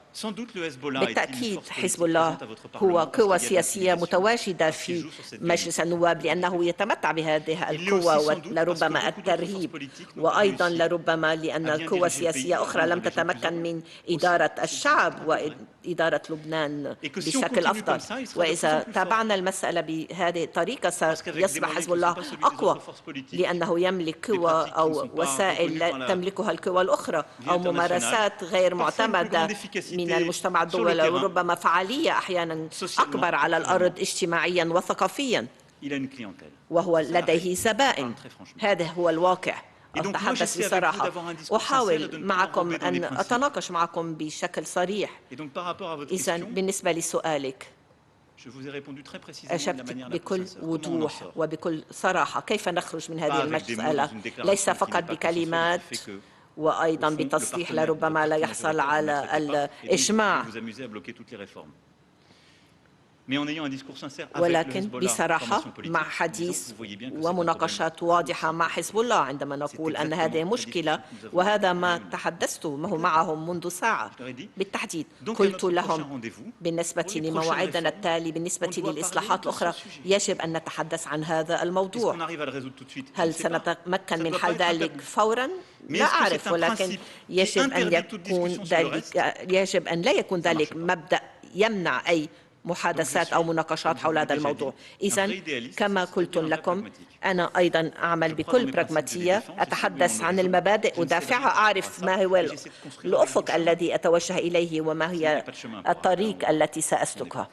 بالتأكيد حزب الله هو قوة سياسية متواجدة في مجلس النواب، لأنه يتمتع بهذه القوة ولربما الترهيب، وأيضا لربما لأن قوى سياسية أخرى لم تتمكن من إدارة الشعب وإدارة لبنان بشكل أفضل. وإذا تابعنا المسألة بهذه الطريقة سيصبح حزب الله أقوى، لأنه يملك قوى أو وسائل تملكها القوى الأخرى أو ممارسات غير معتمدة من المجتمع الدولي، وربما فعالية أحيانا أكبر على الأرض اجتماعيا وثقافيا، وهو لديه زبائن. هذا هو الواقع. أتحدث بصراحة، أحاول معكم أن أتناقش معكم بشكل صريح. إذن بالنسبة لسؤالك أجبت بكل وضوح وبكل صراحة كيف نخرج من هذه المسألة، ليس فقط بكلمات وأيضا بتصريح لربما لا يحصل على الإجماع، ولكن بصراحة مع حديث ومناقشات واضحة مع حزب الله عندما نقول أن هذه مشكلة، وهذا ما تحدثت معهم منذ ساعة بالتحديد. قلت لهم بالنسبة لموعدنا التالي بالنسبة للإصلاحات الأخرى يجب أن نتحدث عن هذا الموضوع. هل سنتمكن من حل ذلك فورا؟ لا أعرف، ولكن يجب أن لا يكون ذلك مبدأ يمنع أي محادثات أو مناقشات حول هذا الموضوع. إذن كما قلت لكم أنا أيضا أعمل بكل براغماتية، أتحدث عن المبادئ أدافعها، أعرف ما هو الأفق الذي أتوجه إليه وما هي الطريق التي سأسلكها.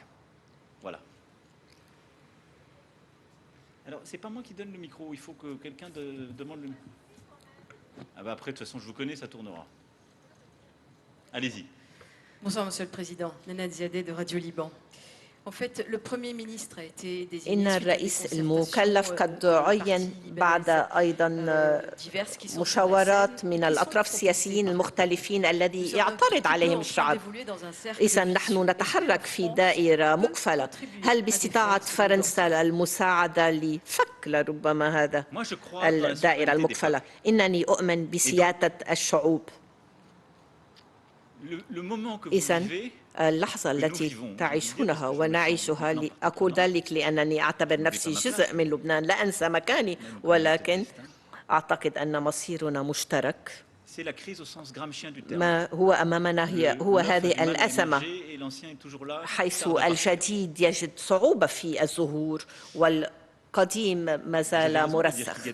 Alors, c'est pas moi qui donne le micro, il faut que quelqu'un demande le micro. Ah bah après, de toute façon, je vous connais, ça tournera. Allez-y. Bonsoir, Monsieur le Président. Nana Ziadeh de Radio Liban. En fait, le Premier ministre a été désigné. إن الرئيس المكلف قد عين بعد أيضا مشاورات من الأطراف السياسيين المختلفين الذي يعترض عليهم الشعب. إذا نحن نتحرك في دائرة مقفلة. هل باستطاعة فرنسا المساعدة لفك لربما هذا الدائرة المقفلة؟ إنني أؤمن بسيادة الشعوب. إذا اللحظة التي تعيشونها ونعيشها، أقول ذلك لأنني أعتبر نفسي جزء من لبنان، لا أنسى مكاني، ولكن أعتقد أن مصيرنا مشترك. ما هو أمامنا هو هذه الأزمة، حيث الجديد يجد صعوبة في الظهور والقديم ما زال مرسخ.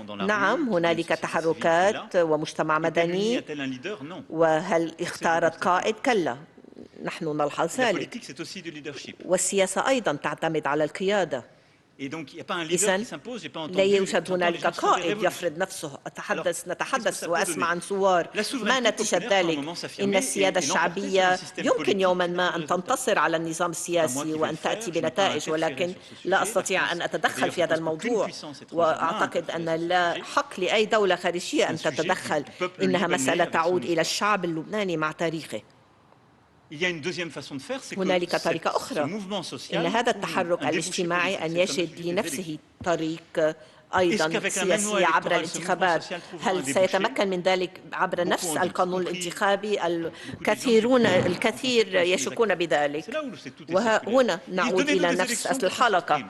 نعم، هنالك تحركات ومجتمع مدني، وهل اختارت قائد؟ كلا، نحن نلحظ ذلك. والسياسة أيضا تعتمد على القيادة. إذن لا يوجد هنالك قائد يفرض نفسه. نتحدث وأسمع عن ثوار. ما نتيجة ذلك؟ إن السيادة الشعبية يمكن يوما ما أن تنتصر على النظام السياسي وأن تأتي بنتائج، ولكن لا أستطيع أن أتدخل في هذا الموضوع، وأعتقد أن لا حق لأي دولة خارجية أن تتدخل. إنها مسألة تعود إلى الشعب اللبناني مع تاريخه. هنالك طريقة أخرى، إن هذا التحرك الاجتماعي أن يجد لنفسه طريق أيضا سياسية عبر الانتخابات. هل سيتمكن من ذلك عبر نفس القانون الانتخابي؟ الكثير يشكون بذلك، وهنا نعود إلى نفس الحلقة.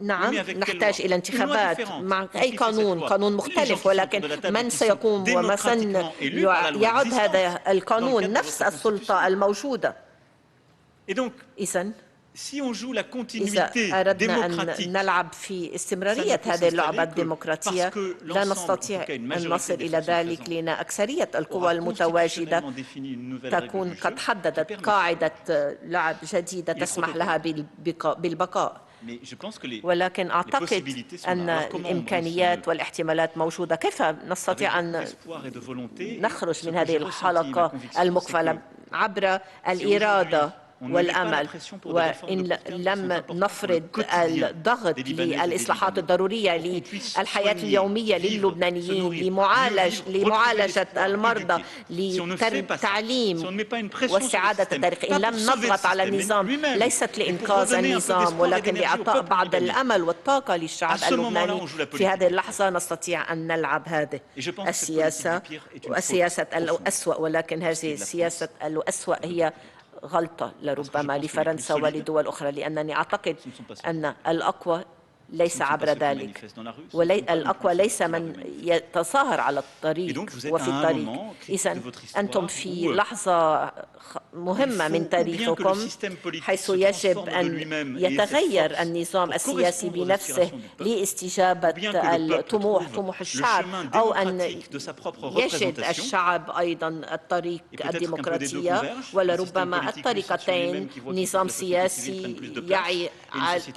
نعم، نحتاج إلى انتخابات مع أي قانون مختلف، ولكن من سيقوم ومن يعد هذا القانون؟ نفس السلطة الموجودة. إذن إذا أردنا أن نلعب في استمرارية هذه اللعبة الديمقراطية، لا نستطيع أن نصل إلى ذلك، لأن أكثرية القوى المتواجدة تكون قد حددت قاعدة لعب جديدة تسمح لها بالبقاء. ولكن أعتقد أن الإمكانيات والاحتمالات موجودة. كيف نستطيع أن نخرج من هذه الحلقة المقفلة؟ عبر الإرادة والأمل، وإن لم نفرض الضغط للإصلاحات الضرورية للحياة اليومية للبنانيين، لمعالجة المرضى، للتعليم واستعادة التاريخ، إن لم نضغط على النظام ليست لإنقاذ النظام ولكن لإعطاء بعض الأمل والطاقة للشعب اللبناني، في هذه اللحظة نستطيع أن نلعب هذه السياسة الأسوأ. ولكن هذه السياسة الأسوأ هي غلطة لربما لفرنسا ولدول أخرى، لأنني أعتقد أن الأقوى ليس عبر ذلك، الأقوى ليس من يتظاهر على الطريق وفي الطريق. إذن أنتم في لحظة مهمة من تاريخكم، حيث يجب أن يتغير النظام السياسي بنفسه لاستجابة طموح الشعب، أو أن يجد الشعب أيضا الطريق الديمقراطية، ولربما الطريقتين، نظام سياسي يعي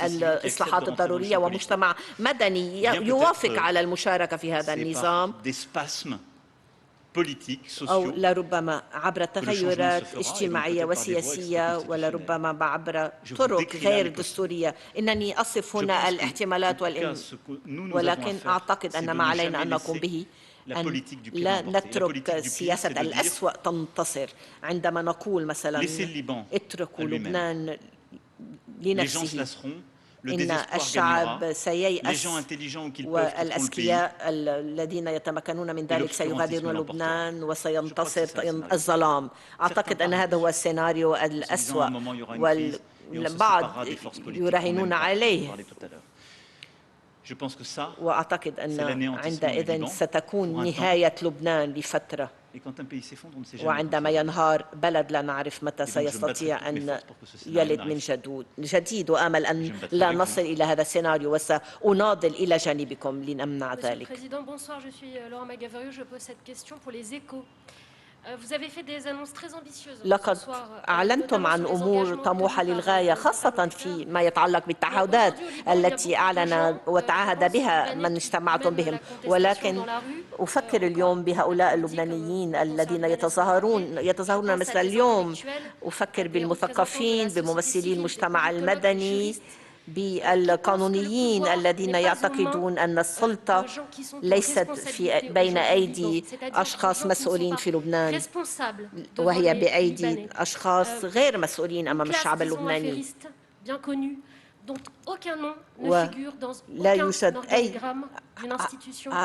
الإصلاحات الضرورية ومجتمع مدني يوافق على المشاركة في هذا النظام، أو لربما عبر تغيرات اجتماعية وسياسية، ولربما عبر طرق غير دستورية. إنني أصف هنا الاحتمالات ولكن أعتقد أن ما علينا أن نقوم به أن لا نترك سياسة الأسوأ تنتصر. عندما نقول مثلا اتركوا لبنان لنفسه، إن الشعب سييأس والأذكياء الذين يتمكنون من ذلك سيغادرون لبنان وسينتصر الظلام. أعتقد أن هذا هو السيناريو الأسوأ، والبعض يراهنون عليه، وأعتقد أن عندئذ ستكون نهاية لبنان لفترة. وعندما ينهار بلد لا نعرف متى سيستطيع أن يلد من جديد وآمل أن لا نصل إلى هذا السيناريو وسأناضل إلى جانبكم لنمنع ذلك. لقد أعلنتم عن أمور طموحة للغاية خاصة فيما يتعلق بالتعهدات التي أعلن وتعهد بها من اجتمعتم بهم، ولكن أفكر اليوم بهؤلاء اللبنانيين الذين يتظاهرون مثل اليوم. أفكر بالمثقفين، بممثلي المجتمع المدني، بالقانونيين الذين يعتقدون أن السلطة ليست بين أيدي أشخاص مسؤولين في لبنان، وهي بأيدي أشخاص غير مسؤولين أمام الشعب اللبناني. ولا يوجد أي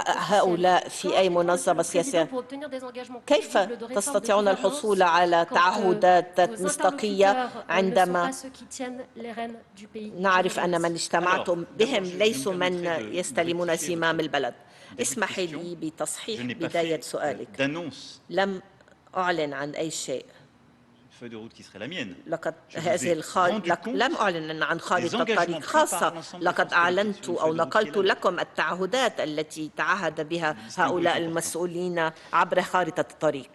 هؤلاء في أي منظمة سياسية. كيف تستطيعون الحصول على تعهدات مصداقية عندما نعرف أن من اجتمعتم بهم ليسوا من يستلمون زمام البلد؟ اسمح لي بتصحيح بداية سؤالك. لم أعلن عن أي شيء. لقد لم أعلن عن خارطة طريق خاصة. لقد أعلنت أو نقلت لكم التعهدات التي تعهد بها هؤلاء المسؤولين عبر خارطة الطريق.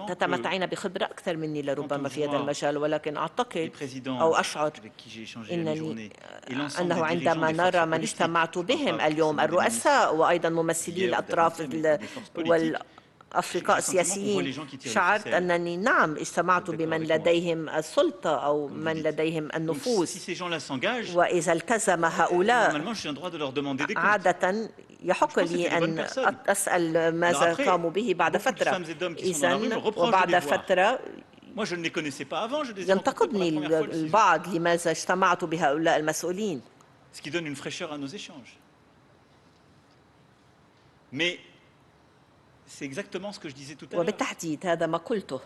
تتمتعين بخبرة أكثر مني لربما في هذا المجال، ولكن أعتقد أو أشعر أنه عندما نرى من اجتمعت بهم اليوم، الرؤساء وأيضا ممثلي الأطراف أفريقيا السياسيين، شعرت أنني نعم اجتمعت بمن لديهم السلطة أو من لديهم النفوذ، وإذا التزم هؤلاء عادة يحق لي أن أسأل ماذا قاموا به بعد فترة. إذن وبعد فترة ينتقدني البعض لماذا اجتمعت بهؤلاء المسؤولين. وبالتحديد هذا ما قلته.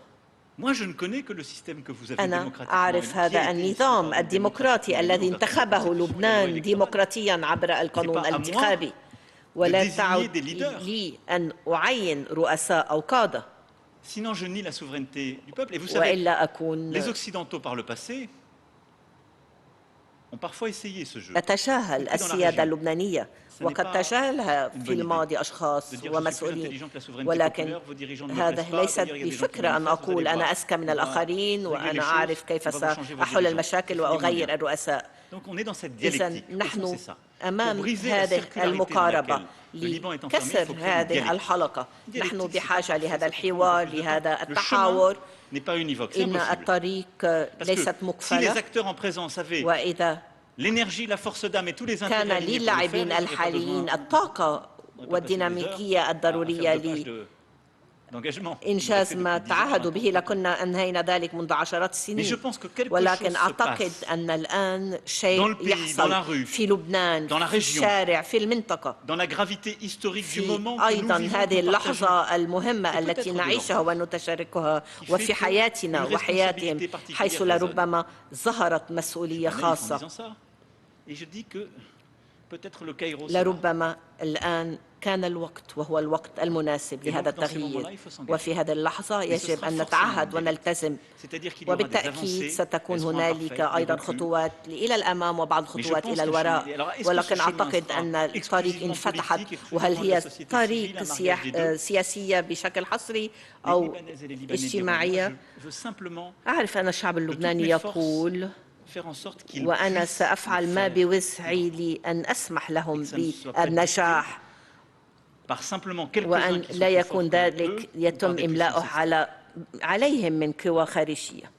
أنا أعرف هذا النظام الديمقراطي الذي انتخبه لبنان ديمقراطيا عبر القانون الانتخابي، ولا تعد لي أن أعين رؤساء أو قادة، وإلا أكون أتجاهل السيادة اللبنانية، وقد تجاهلها في الماضي أشخاص ومسؤولين. ولكن هذا ليست بفكرة أن أقول أنا أذكى من الآخرين وأنا أعرف كيف سأحل المشاكل وأغير الرؤساء. إذن نحن أمام هذه المقاربة لكسر هذه الحلقة. نحن بحاجة لهذا الحوار، لهذا التحاور. إن الطريق ليست مقفلة، وإذا كان للاعبين الحاليين الطاقة والديناميكية الضرورية لإنجاز ما تعهدوا به لكنا أنهينا ذلك منذ عشرات السنين. ولكن أعتقد أن الآن شيء يحصل في لبنان، في الشارع، في المنطقة، في أيضا هذه اللحظة المهمة التي نعيشها ونتشاركها وفي حياتنا وحياتهم، حيث لربما ظهرت مسؤولية خاصة. لربما الآن كان الوقت وهو الوقت المناسب لهذا التغيير، وفي هذه اللحظة يجب أن نتعهد ونلتزم. وبالتأكيد ستكون هنالك أيضا خطوات إلى الأمام وبعض الخطوات إلى الوراء، ولكن أعتقد أن الطريق انفتحت. وهل هي طريق سياسية بشكل حصري أو اجتماعية؟ أعرف أن الشعب اللبناني يقول، وأنا سأفعل ما بوسعي لأن أسمح لهم بالنجاح، وأن لا يكون ذلك يتم إملاؤه عليهم من قوى خارجية.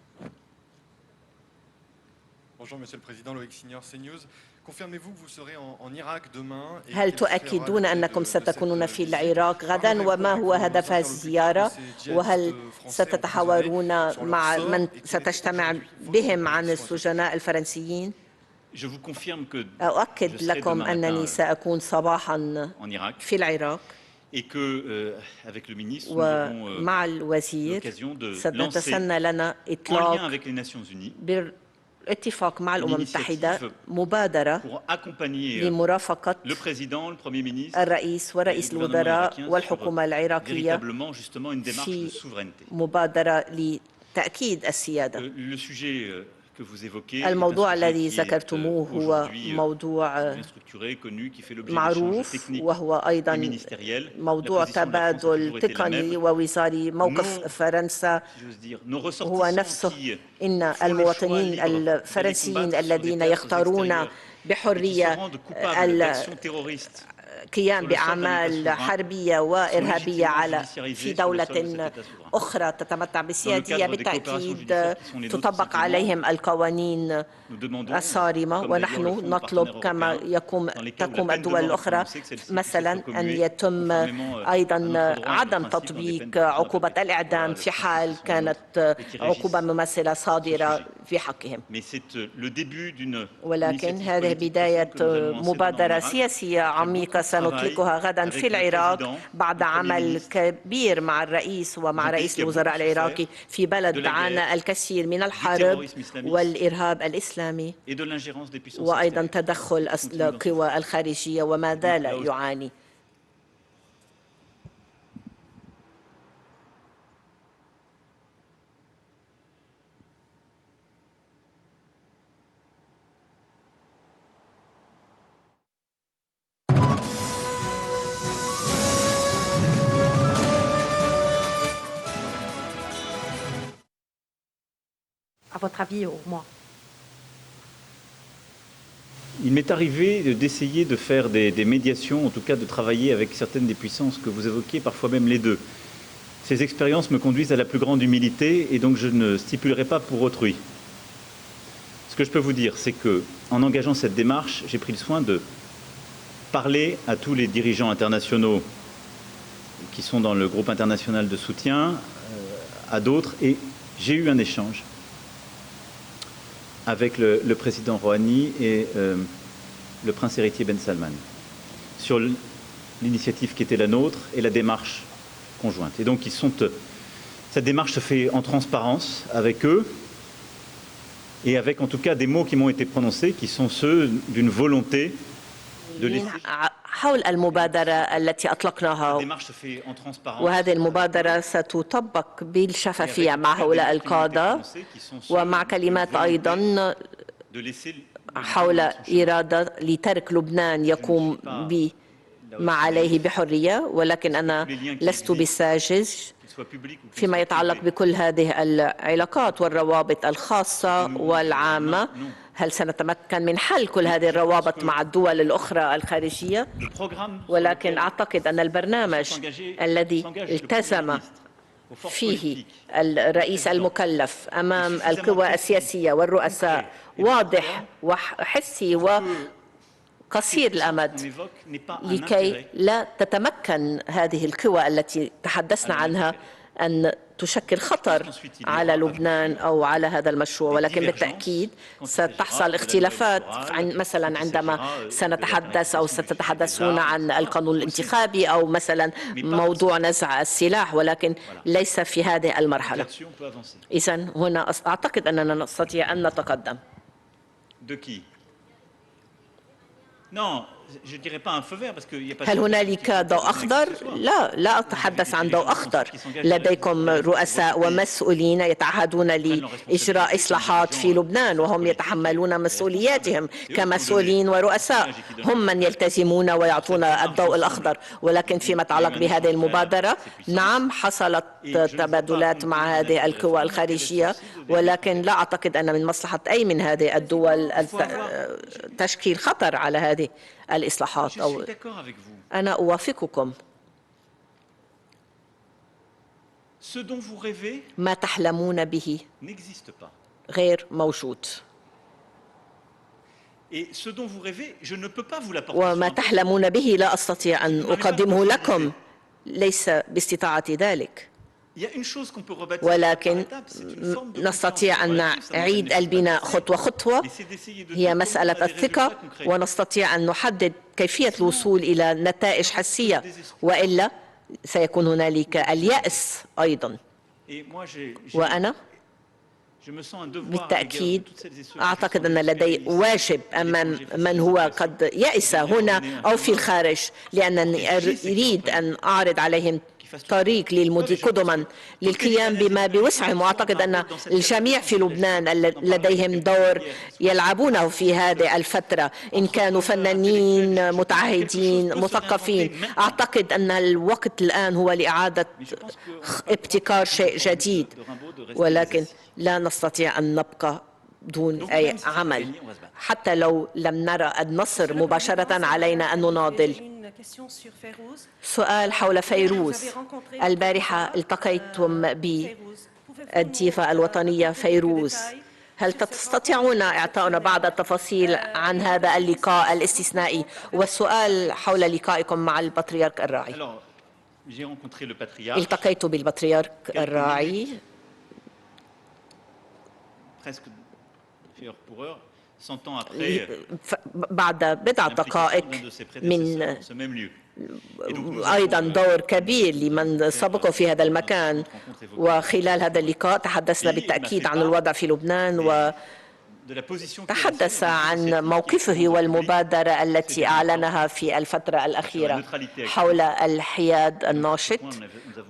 هل تؤكدون أنكم ستكونون في العراق غدا؟ وما هو هدف هذه الزيارة؟ وهل ستتحاورون مع من ستجتمع بهم عن السجناء الفرنسيين؟ أؤكد لكم أنني سأكون صباحا في العراق، ومع الوزير سنتسنى لنا إطلاق اتفاق مع الأمم المتحدة مبادرة لمرافقة الرئيس ورئيس الوزراء والحكومة العراقية في مبادرة لتأكيد السيادة. الموضوع الذي ذكرتموه هو موضوع معروف، وهو أيضا موضوع تبادل تقني ووزاري. موقف فرنسا هو نفسه إن المواطنين الفرنسيين الذين يختارون بحرية القيام بأعمال حربية وإرهابية في دولة أخرى تتمتع بالسيادية بالتأكيد تطبق عليهم القوانين الصارمة، ونحن نطلب كما تقوم الدول الأخرى مثلا أن يتم أيضا عدم تطبيق عقوبة الإعدام في حال كانت عقوبة مماثلة صادرة في حقهم. ولكن هذه بداية مبادرة سياسية عميقة سنطلقها غدا في العراق بعد عمل كبير مع الرئيس ومع رئيس الوزراء العراقي في بلد عانى الكثير من الحرب والإرهاب الإسلامي وأيضا تدخل القوى الخارجية وما زال يعاني. À votre avis, au moins? Il m'est arrivé d'essayer de faire des médiations, en tout cas de travailler avec certaines des puissances que vous évoquiez, parfois même les deux. Ces expériences me conduisent à la plus grande humilité et donc je ne stipulerai pas pour autrui. Ce que je peux vous dire, c'est qu'en engageant cette démarche, j'ai pris le soin de parler à tous les dirigeants internationaux qui sont dans le groupe international de soutien, à d'autres, et j'ai eu un échange avec le président Rouhani et le prince héritier Ben Salman sur l'initiative qui était la nôtre et la démarche conjointe. Et donc cette démarche se fait en transparence avec eux et avec en tout cas des mots qui m'ont été prononcés qui sont ceux d'une volonté de laisser... حول المبادرة التي أطلقناها، وهذه المبادرة ستطبق بالشفافية مع هؤلاء القادة ومع كلمات أيضا حول إرادة لترك لبنان يقوم بما عليه بحرية، ولكن أنا لست بساذج فيما يتعلق بكل هذه العلاقات والروابط الخاصة والعامة. هل سنتمكن من حل كل هذه الروابط مع الدول الأخرى الخارجية؟ ولكن أعتقد أن البرنامج الذي التزم فيه الرئيس المكلف أمام القوى السياسية والرؤساء واضح وحسي وقصير الأمد لكي لا تتمكن هذه القوى التي تحدثنا عنها أن تشكل خطر على لبنان أو على هذا المشروع. ولكن بالتأكيد ستحصل اختلافات مثلا عندما سنتحدث أو ستتحدثون عن القانون الانتخابي أو مثلا موضوع نزع السلاح، ولكن ليس في هذه المرحلة. إذن هنا أعتقد أننا نستطيع أن نتقدم. هل هنالك ضوء أخضر؟ لا أتحدث عن ضوء أخضر. لديكم رؤساء ومسؤولين يتعهدون لإجراء إصلاحات في لبنان وهم يتحملون مسؤولياتهم كمسؤولين ورؤساء، هم من يلتزمون ويعطون الضوء الأخضر. ولكن فيما يتعلق بهذه المبادرة، نعم حصلت تبادلات مع هذه القوى الخارجية، ولكن لا أعتقد أن من مصلحة أي من هذه الدول تشكيل خطر على هذه الإصلاحات. أو أنا أوافقكم. ما تحلمون به غير موجود، وما تحلمون به لا أستطيع أن أقدمه لكم، ليس باستطاعتي ذلك. ولكن نستطيع أن نعيد البناء خطوة خطوة، هي مسألة الثقة، ونستطيع أن نحدد كيفية الوصول إلى نتائج حسية، وإلا سيكون هنالك اليأس أيضا. وأنا بالتأكيد أعتقد أن لدي واجب أمام من هو قد يأس هنا أو في الخارج، لأنني أريد أن أعرض عليهم طريق للمضي قدما للقيام بما بوسعهم. وأعتقد أن الجميع في لبنان لديهم دور يلعبونه في هذه الفترة، إن كانوا فنانين، متعهدين، مثقفين. أعتقد أن الوقت الآن هو لإعادة ابتكار شيء جديد، ولكن لا نستطيع أن نبقى دون أي عمل. حتى لو لم نرى النصر مباشرة علينا أن نناضل. سؤال حول فيروز. البارحة التقيتم بالديفا الوطنية فيروز. هل تستطيعون إعطاؤنا بعض التفاصيل عن هذا اللقاء الاستثنائي؟ والسؤال حول لقائكم مع البطريرك الراعي. التقيت بالبطريرك الراعي بعد بضع دقائق من أيضا دور كبير لمن سبقوا في هذا المكان. وخلال هذا اللقاء تحدثنا بالتأكيد عن الوضع في لبنان، وتحدث عن موقفه والمبادرة التي أعلنها في الفترة الأخيرة حول الحياد الناشط.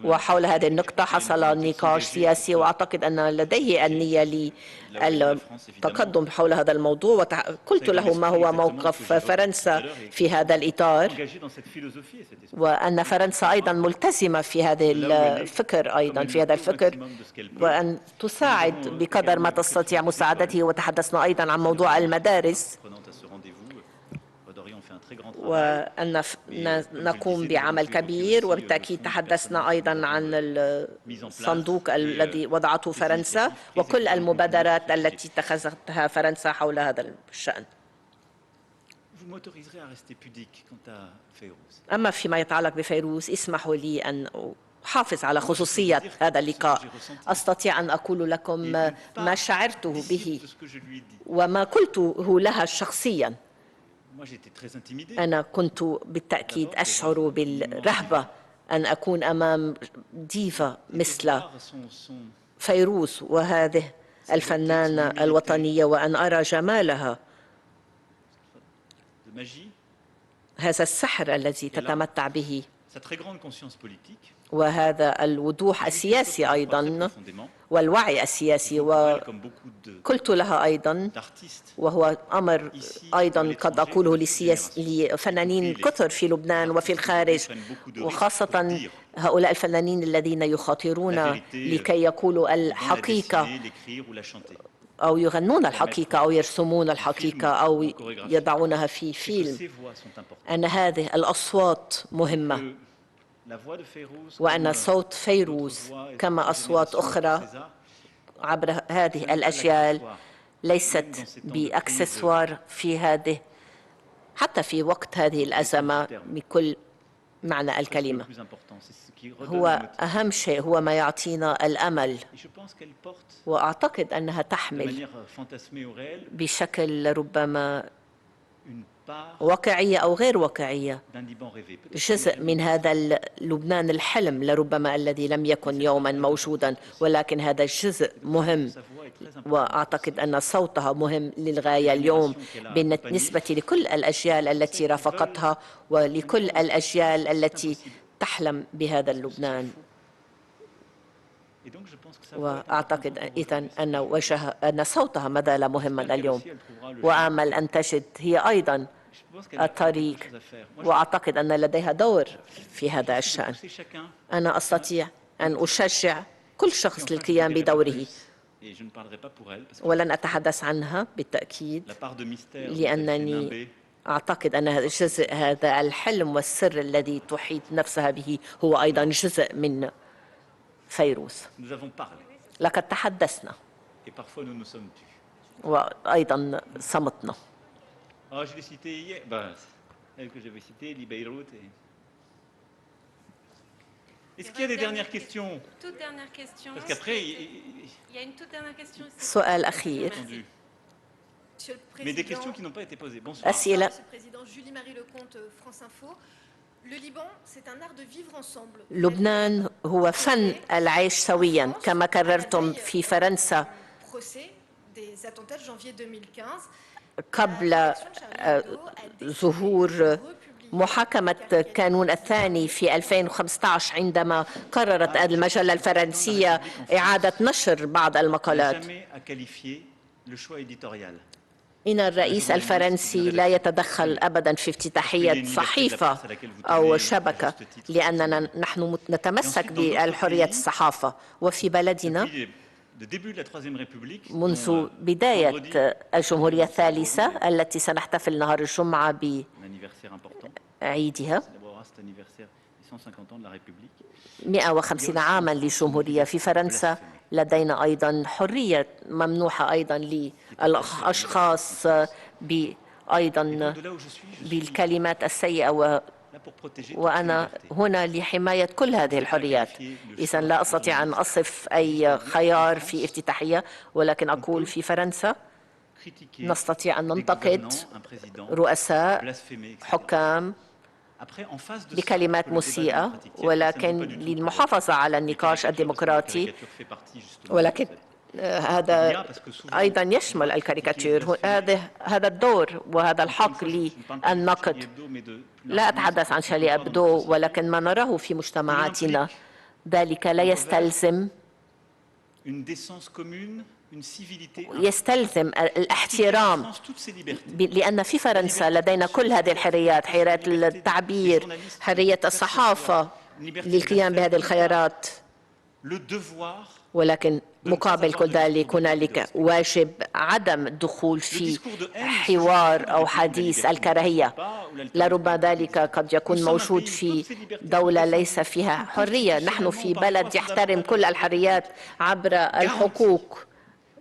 وحول هذه النقطة حصل نقاش سياسي، وأعتقد أن لديه النية للتقدم حول هذا الموضوع. وقلت له ما هو موقف فرنسا في هذا الإطار، وأن فرنسا أيضا ملتزمة في هذه الفكر، أيضا في هذا الفكر، وأن تساعد بقدر ما تستطيع مساعدته. وتحدثنا أيضا عن موضوع المدارس، وأن نقوم بعمل كبير. وبالتأكيد تحدثنا أيضا عن الصندوق الذي وضعته فرنسا وكل المبادرات التي اتخذتها فرنسا حول هذا الشأن. أما فيما يتعلق بفيروز، اسمحوا لي أن أحافظ على خصوصية هذا اللقاء. أستطيع أن أقول لكم ما شعرته به وما قلته لها شخصياً. أنا كنت بالتأكيد أشعر بالرهبة أن أكون أمام ديفا مثل فيروز وهذه الفنانة الوطنية، وأن أرى جمالها، هذا السحر الذي تتمتع به، وهذا الوضوح السياسي أيضا والوعي السياسي. وقلت لها أيضا، وهو أمر أيضا قد أقوله لفنانين كثر في لبنان وفي الخارج، وخاصة هؤلاء الفنانين الذين يخاطرون لكي يقولوا الحقيقة أو يغنون الحقيقة أو يرسمون الحقيقة أو يضعونها في فيلم، أن هذه الأصوات مهمة، وأن صوت فيروز كما أصوات أخرى عبر هذه الأجيال ليست بأكسسوار في هذه، حتى في وقت هذه الأزمة بكل معنى الكلمة. هو أهم شيء هو ما يعطينا الأمل، وأعتقد أنها تحمل بشكل ربما واقعية أو غير واقعية جزء من هذا لبنان الحلم لربما الذي لم يكن يوما موجودا، ولكن هذا الجزء مهم، وأعتقد أن صوتها مهم للغاية اليوم بالنسبة لكل الأجيال التي رافقتها ولكل الأجيال التي تحلم بهذا اللبنان. وأعتقد إذن أن صوتها ما زال مهما اليوم، وآمل أن تجد هي أيضا الطريق، وأعتقد أن لديها دور في هذا الشأن. أنا أستطيع أن أشجع كل شخص للقيام بدوره، ولن أتحدث عنها بالتأكيد لأنني أعتقد أن جزء هذا الحلم والسر الذي تحيط نفسها به هو أيضا جزء من فيروز. لقد تحدثنا وأيضا صمتنا. Est-ce qu'il y a des dernières questions? Toute dernière question. Parce qu'après, il y a une toute dernière question. سؤال أخير. Mais des questions qui n'ont pas été posées. Bonsoir. أسئلة. Monsieur le Président, Julie-Marie Lecomte, France Info. Le Liban, c'est un art de vivre ensemble. لبنان هو فن العيش سويا، كما كررتم في فرنسا قبل ظهور محاكمة كانون الثاني في 2015 عندما قررت المجلة الفرنسية إعادة نشر بعض المقالات. إن الرئيس الفرنسي لا يتدخل أبدا في افتتاحية صحيفة أو شبكة لأننا نحن نتمسك بحرية الصحافة. وفي بلدنا منذ بداية الجمهورية الثالثة التي سنحتفل نهار الجمعة بعيدها 150 عاما للجمهورية في فرنسا، لدينا أيضا حرية ممنوحة أيضا للأشخاص أيضا بالكلمات السيئة، وأنا هنا لحماية كل هذه الحريات. إذن لا أستطيع أن أصف أي خيار في افتتاحية، ولكن أقول في فرنسا نستطيع أن ننتقد رؤساء حكام بكلمات مسيئة، ولكن للمحافظة على النقاش الديمقراطي. ولكن هذا أيضا يشمل الكاريكاتير. هذا الدور وهذا الحق للنقد. لا أتحدث عن شارلي أبدو، ولكن ما نراه في مجتمعاتنا ذلك لا يستلزم الاحترام، لأن في فرنسا لدينا كل هذه الحريات، حرية التعبير، حرية الصحافة للقيام بهذه الخيارات. ولكن مقابل كل ذلك هنالك واجب عدم الدخول في حوار أو حديث الكراهية. لربما ذلك قد يكون موجود في دولة ليس فيها حرية. نحن في بلد يحترم كل الحريات عبر الحقوق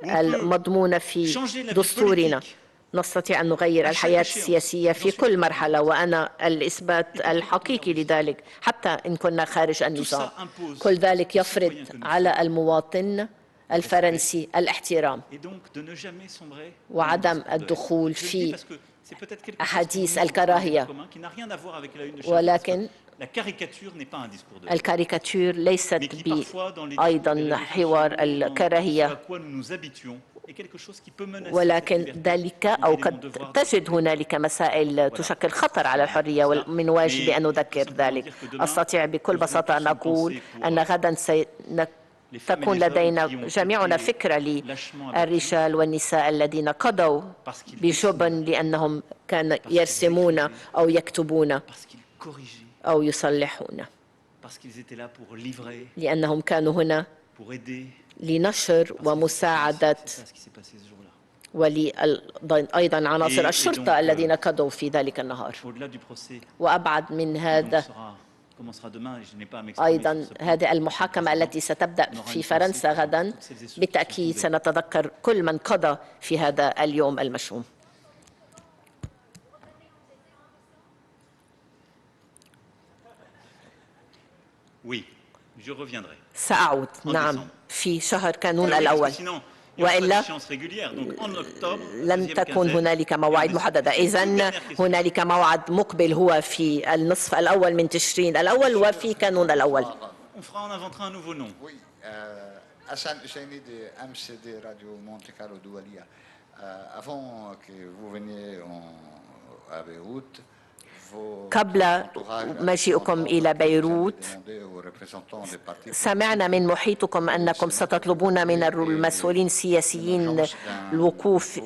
المضمونة في دستورنا. نستطيع أن نغير الحياة السياسية في كل مرحلة، وأنا الإثبات الحقيقي لذلك حتى إن كنا خارج النظام. كل ذلك يفرض على المواطن الفرنسي الاحترام وعدم الدخول في أحاديث الكراهية. ولكن الكاريكاتير ليست أيضا حوار الكراهية، ولكن ذلك أو قد تجد هنالك مسائل تشكل خطر على الحرية، ومن واجبي أن أذكر ذلك. أستطيع بكل بساطة أن أقول أن غدا تكون لدينا جميعنا فكرة للرجال والنساء الذين قضوا بجبن لأنهم كانوا يرسمون أو يكتبون أو يصلحون، لأنهم كانوا هنا لنشر ومساعدة أيضا عناصر الشرطة الذين قضوا في ذلك النهار. وأبعد من هذا أيضا هذه المحاكمة التي ستبدأ في فرنسا غدا بالتأكيد سنتذكر كل من قضى في هذا اليوم المشؤوم. سأعود نعم في شهر كانون الأول، وإلا لن تكون هنالك مواعيد محددة. إذن هنالك موعد مقبل هو في النصف الأول من تشرين الأول وفي كانون الأول. حسن حسيني دي MCD راديو مونتي كارلو دولية. Avant que vous veniez à Beyrouth, قبل مجيئكم إلى بيروت سمعنا من محيطكم أنكم ستطلبون من المسؤولين السياسيين الوقوف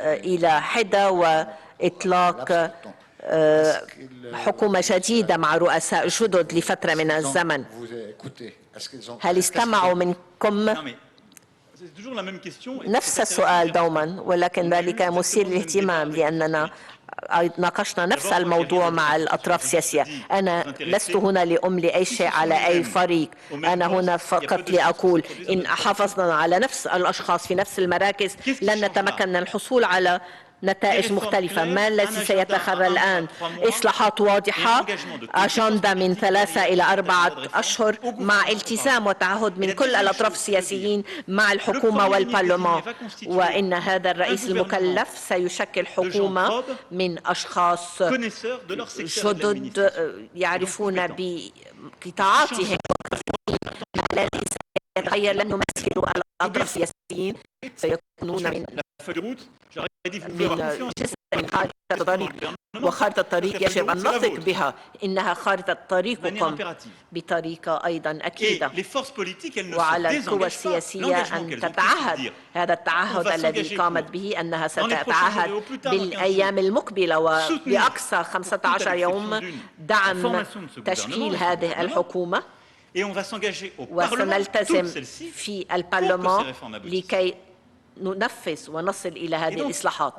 إلى حدة وإطلاق حكومة جديدة مع رؤساء جدد لفترة من الزمن. هل استمعوا منكم؟ نفس السؤال دوما، ولكن ذلك مثير للاهتمام لأننا ناقشنا نفس الموضوع مع الأطراف السياسية. أنا لست هنا لأملي أي شيء على أي فريق، أنا هنا فقط لأقول إن حافظنا على نفس الأشخاص في نفس المراكز لن نتمكن من الحصول على نتائج مختلفة. ما الذي سيتخرى الآن؟ إصلاحات واضحة، أجندة من 3 إلى 4 أشهر مع التزام وتعهد من كل الأطراف السياسيين مع الحكومة والبرلمان، وإن هذا الرئيس المكلف سيشكل حكومة من أشخاص جدد يعرفون بقطاعاتهم الذي سيتغير لن يمثلوا الأطراف السياسيين سيكونون من جزء من خارطة الطريق، وخارطة الطريق يجب أن نثق بها، إنها خارطة طريقكم بطريقة أيضا أكيدة، وعلى القوى السياسية أن تتعهد هذا التعهد الذي قامت به أنها ستتعهد بالأيام المقبلة وبأقصى 15 يوم دعم تشكيل هذه الحكومة، وسنلتزم في البرلمان لكي ننفذ ونصل إلى هذه الإصلاحات.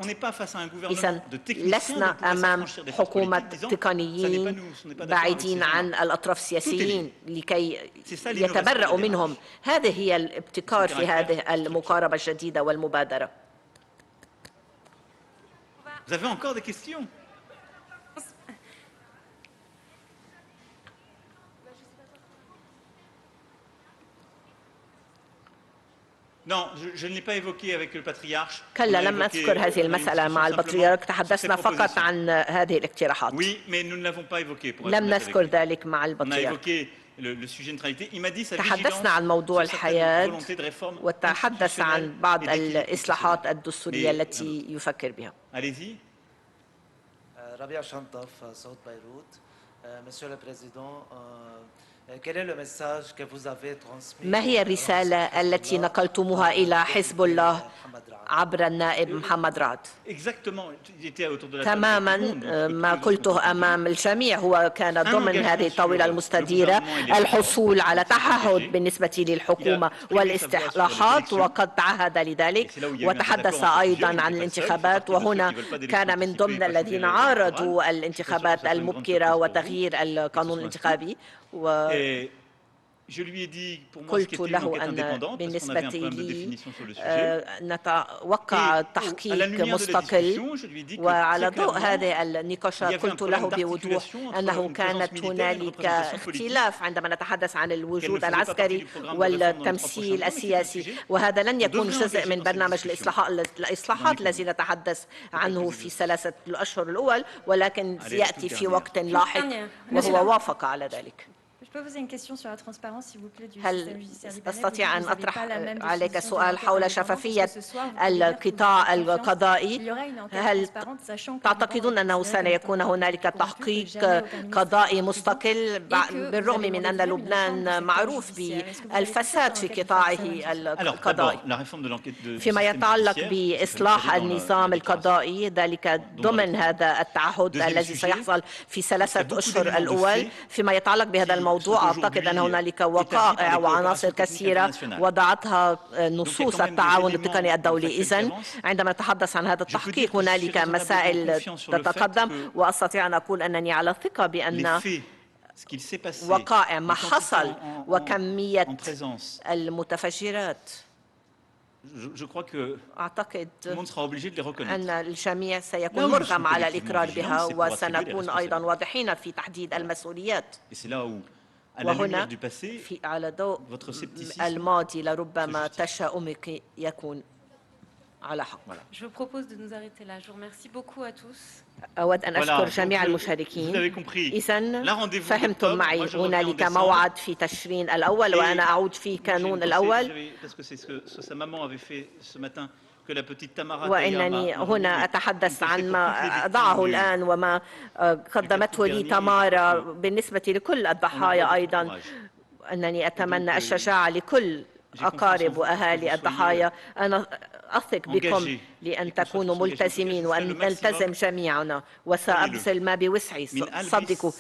إذن لسنا أمام حكومة تقنيين بعيدين عن الأطراف السياسيين لكي يتبرأوا منهم. هذه هي الابتكار في هذه المقاربة الجديدة والمبادرة. كلا، لم أذكر هذه المسألة مع البطريرك، تحدثنا فقط عن هذه الاقتراحات. لم نذكر ذلك مع البطريرك. تحدثنا عن موضوع الحياة وتحدث عن بعض الإصلاحات الدستورية التي يفكر بها. ربيع شنطف، صوت بيروت. Monsieur le Président, ما هي الرسالة التي نقلتموها إلى حزب الله عبر النائب محمد رعد؟ تماما ما قلته أمام الجميع هو كان ضمن هذه الطاولة المستديرة الحصول على تعهد بالنسبة للحكومة والاصلاحات، وقد تعهد لذلك وتحدث أيضا عن الانتخابات، وهنا كان من ضمن الذين عارضوا الانتخابات المبكرة وتغيير القانون الانتخابي. قلت له أن بالنسبة لي نتوقع تحقيق مستقل، وعلى ضوء هذه النقاشات قلت له بوضوح أنه كانت هنالك اختلاف عندما نتحدث عن الوجود العسكري والتمثيل السياسي، وهذا لن يكون جزء من برنامج الإصلاحات الذي نتحدث عنه في 3 الأشهر الأول، ولكن يأتي في وقت لاحق، وهو وافق على ذلك. هل أستطيع أن أطرح عليك سؤال حول شفافية القطاع القضائي؟ هل تعتقدون أنه سيكون هنالك تحقيق قضائي مستقل بالرغم من أن لبنان معروف بالفساد في قطاعه القضائي؟ فيما يتعلق بإصلاح النظام القضائي، ذلك ضمن هذا التعهد الذي سيحصل في 3 أشهر الأول. فيما يتعلق بهذا الموضوع أعتقد أن هنالك وقائع وعناصر كثيرة وضعتها نصوص التعاون التقني الدولي. إذن عندما نتحدث عن هذا التحقيق هنالك مسائل تتقدم، وأستطيع أن أقول أنني على ثقة بأن وقائع ما حصل وكمية المتفجرات أعتقد أن الجميع سيكون مرغم على الإقرار بها، وسنكون أيضا واضحين في تحديد المسؤوليات. وهنا على ضوء الماضي لربما تشاؤمك يكون على حق. أود أن أشكر جميع المشاركين. إذن فهمتم معي، هنالك موعد في تشرين الأول وأنا أعود في كانون الأول، وإنني هنا أتحدث عن ما أضعه الآن وما قدمته لي تمارا بالنسبة لكل الضحايا. أيضا أنني أتمنى الشجاعة لكل أقارب وأهالي الضحايا. أنا أثق بكم لأن تكونوا ملتزمين وأن نلتزم جميعنا، وسأبذل ما بوسعي، صدقوا.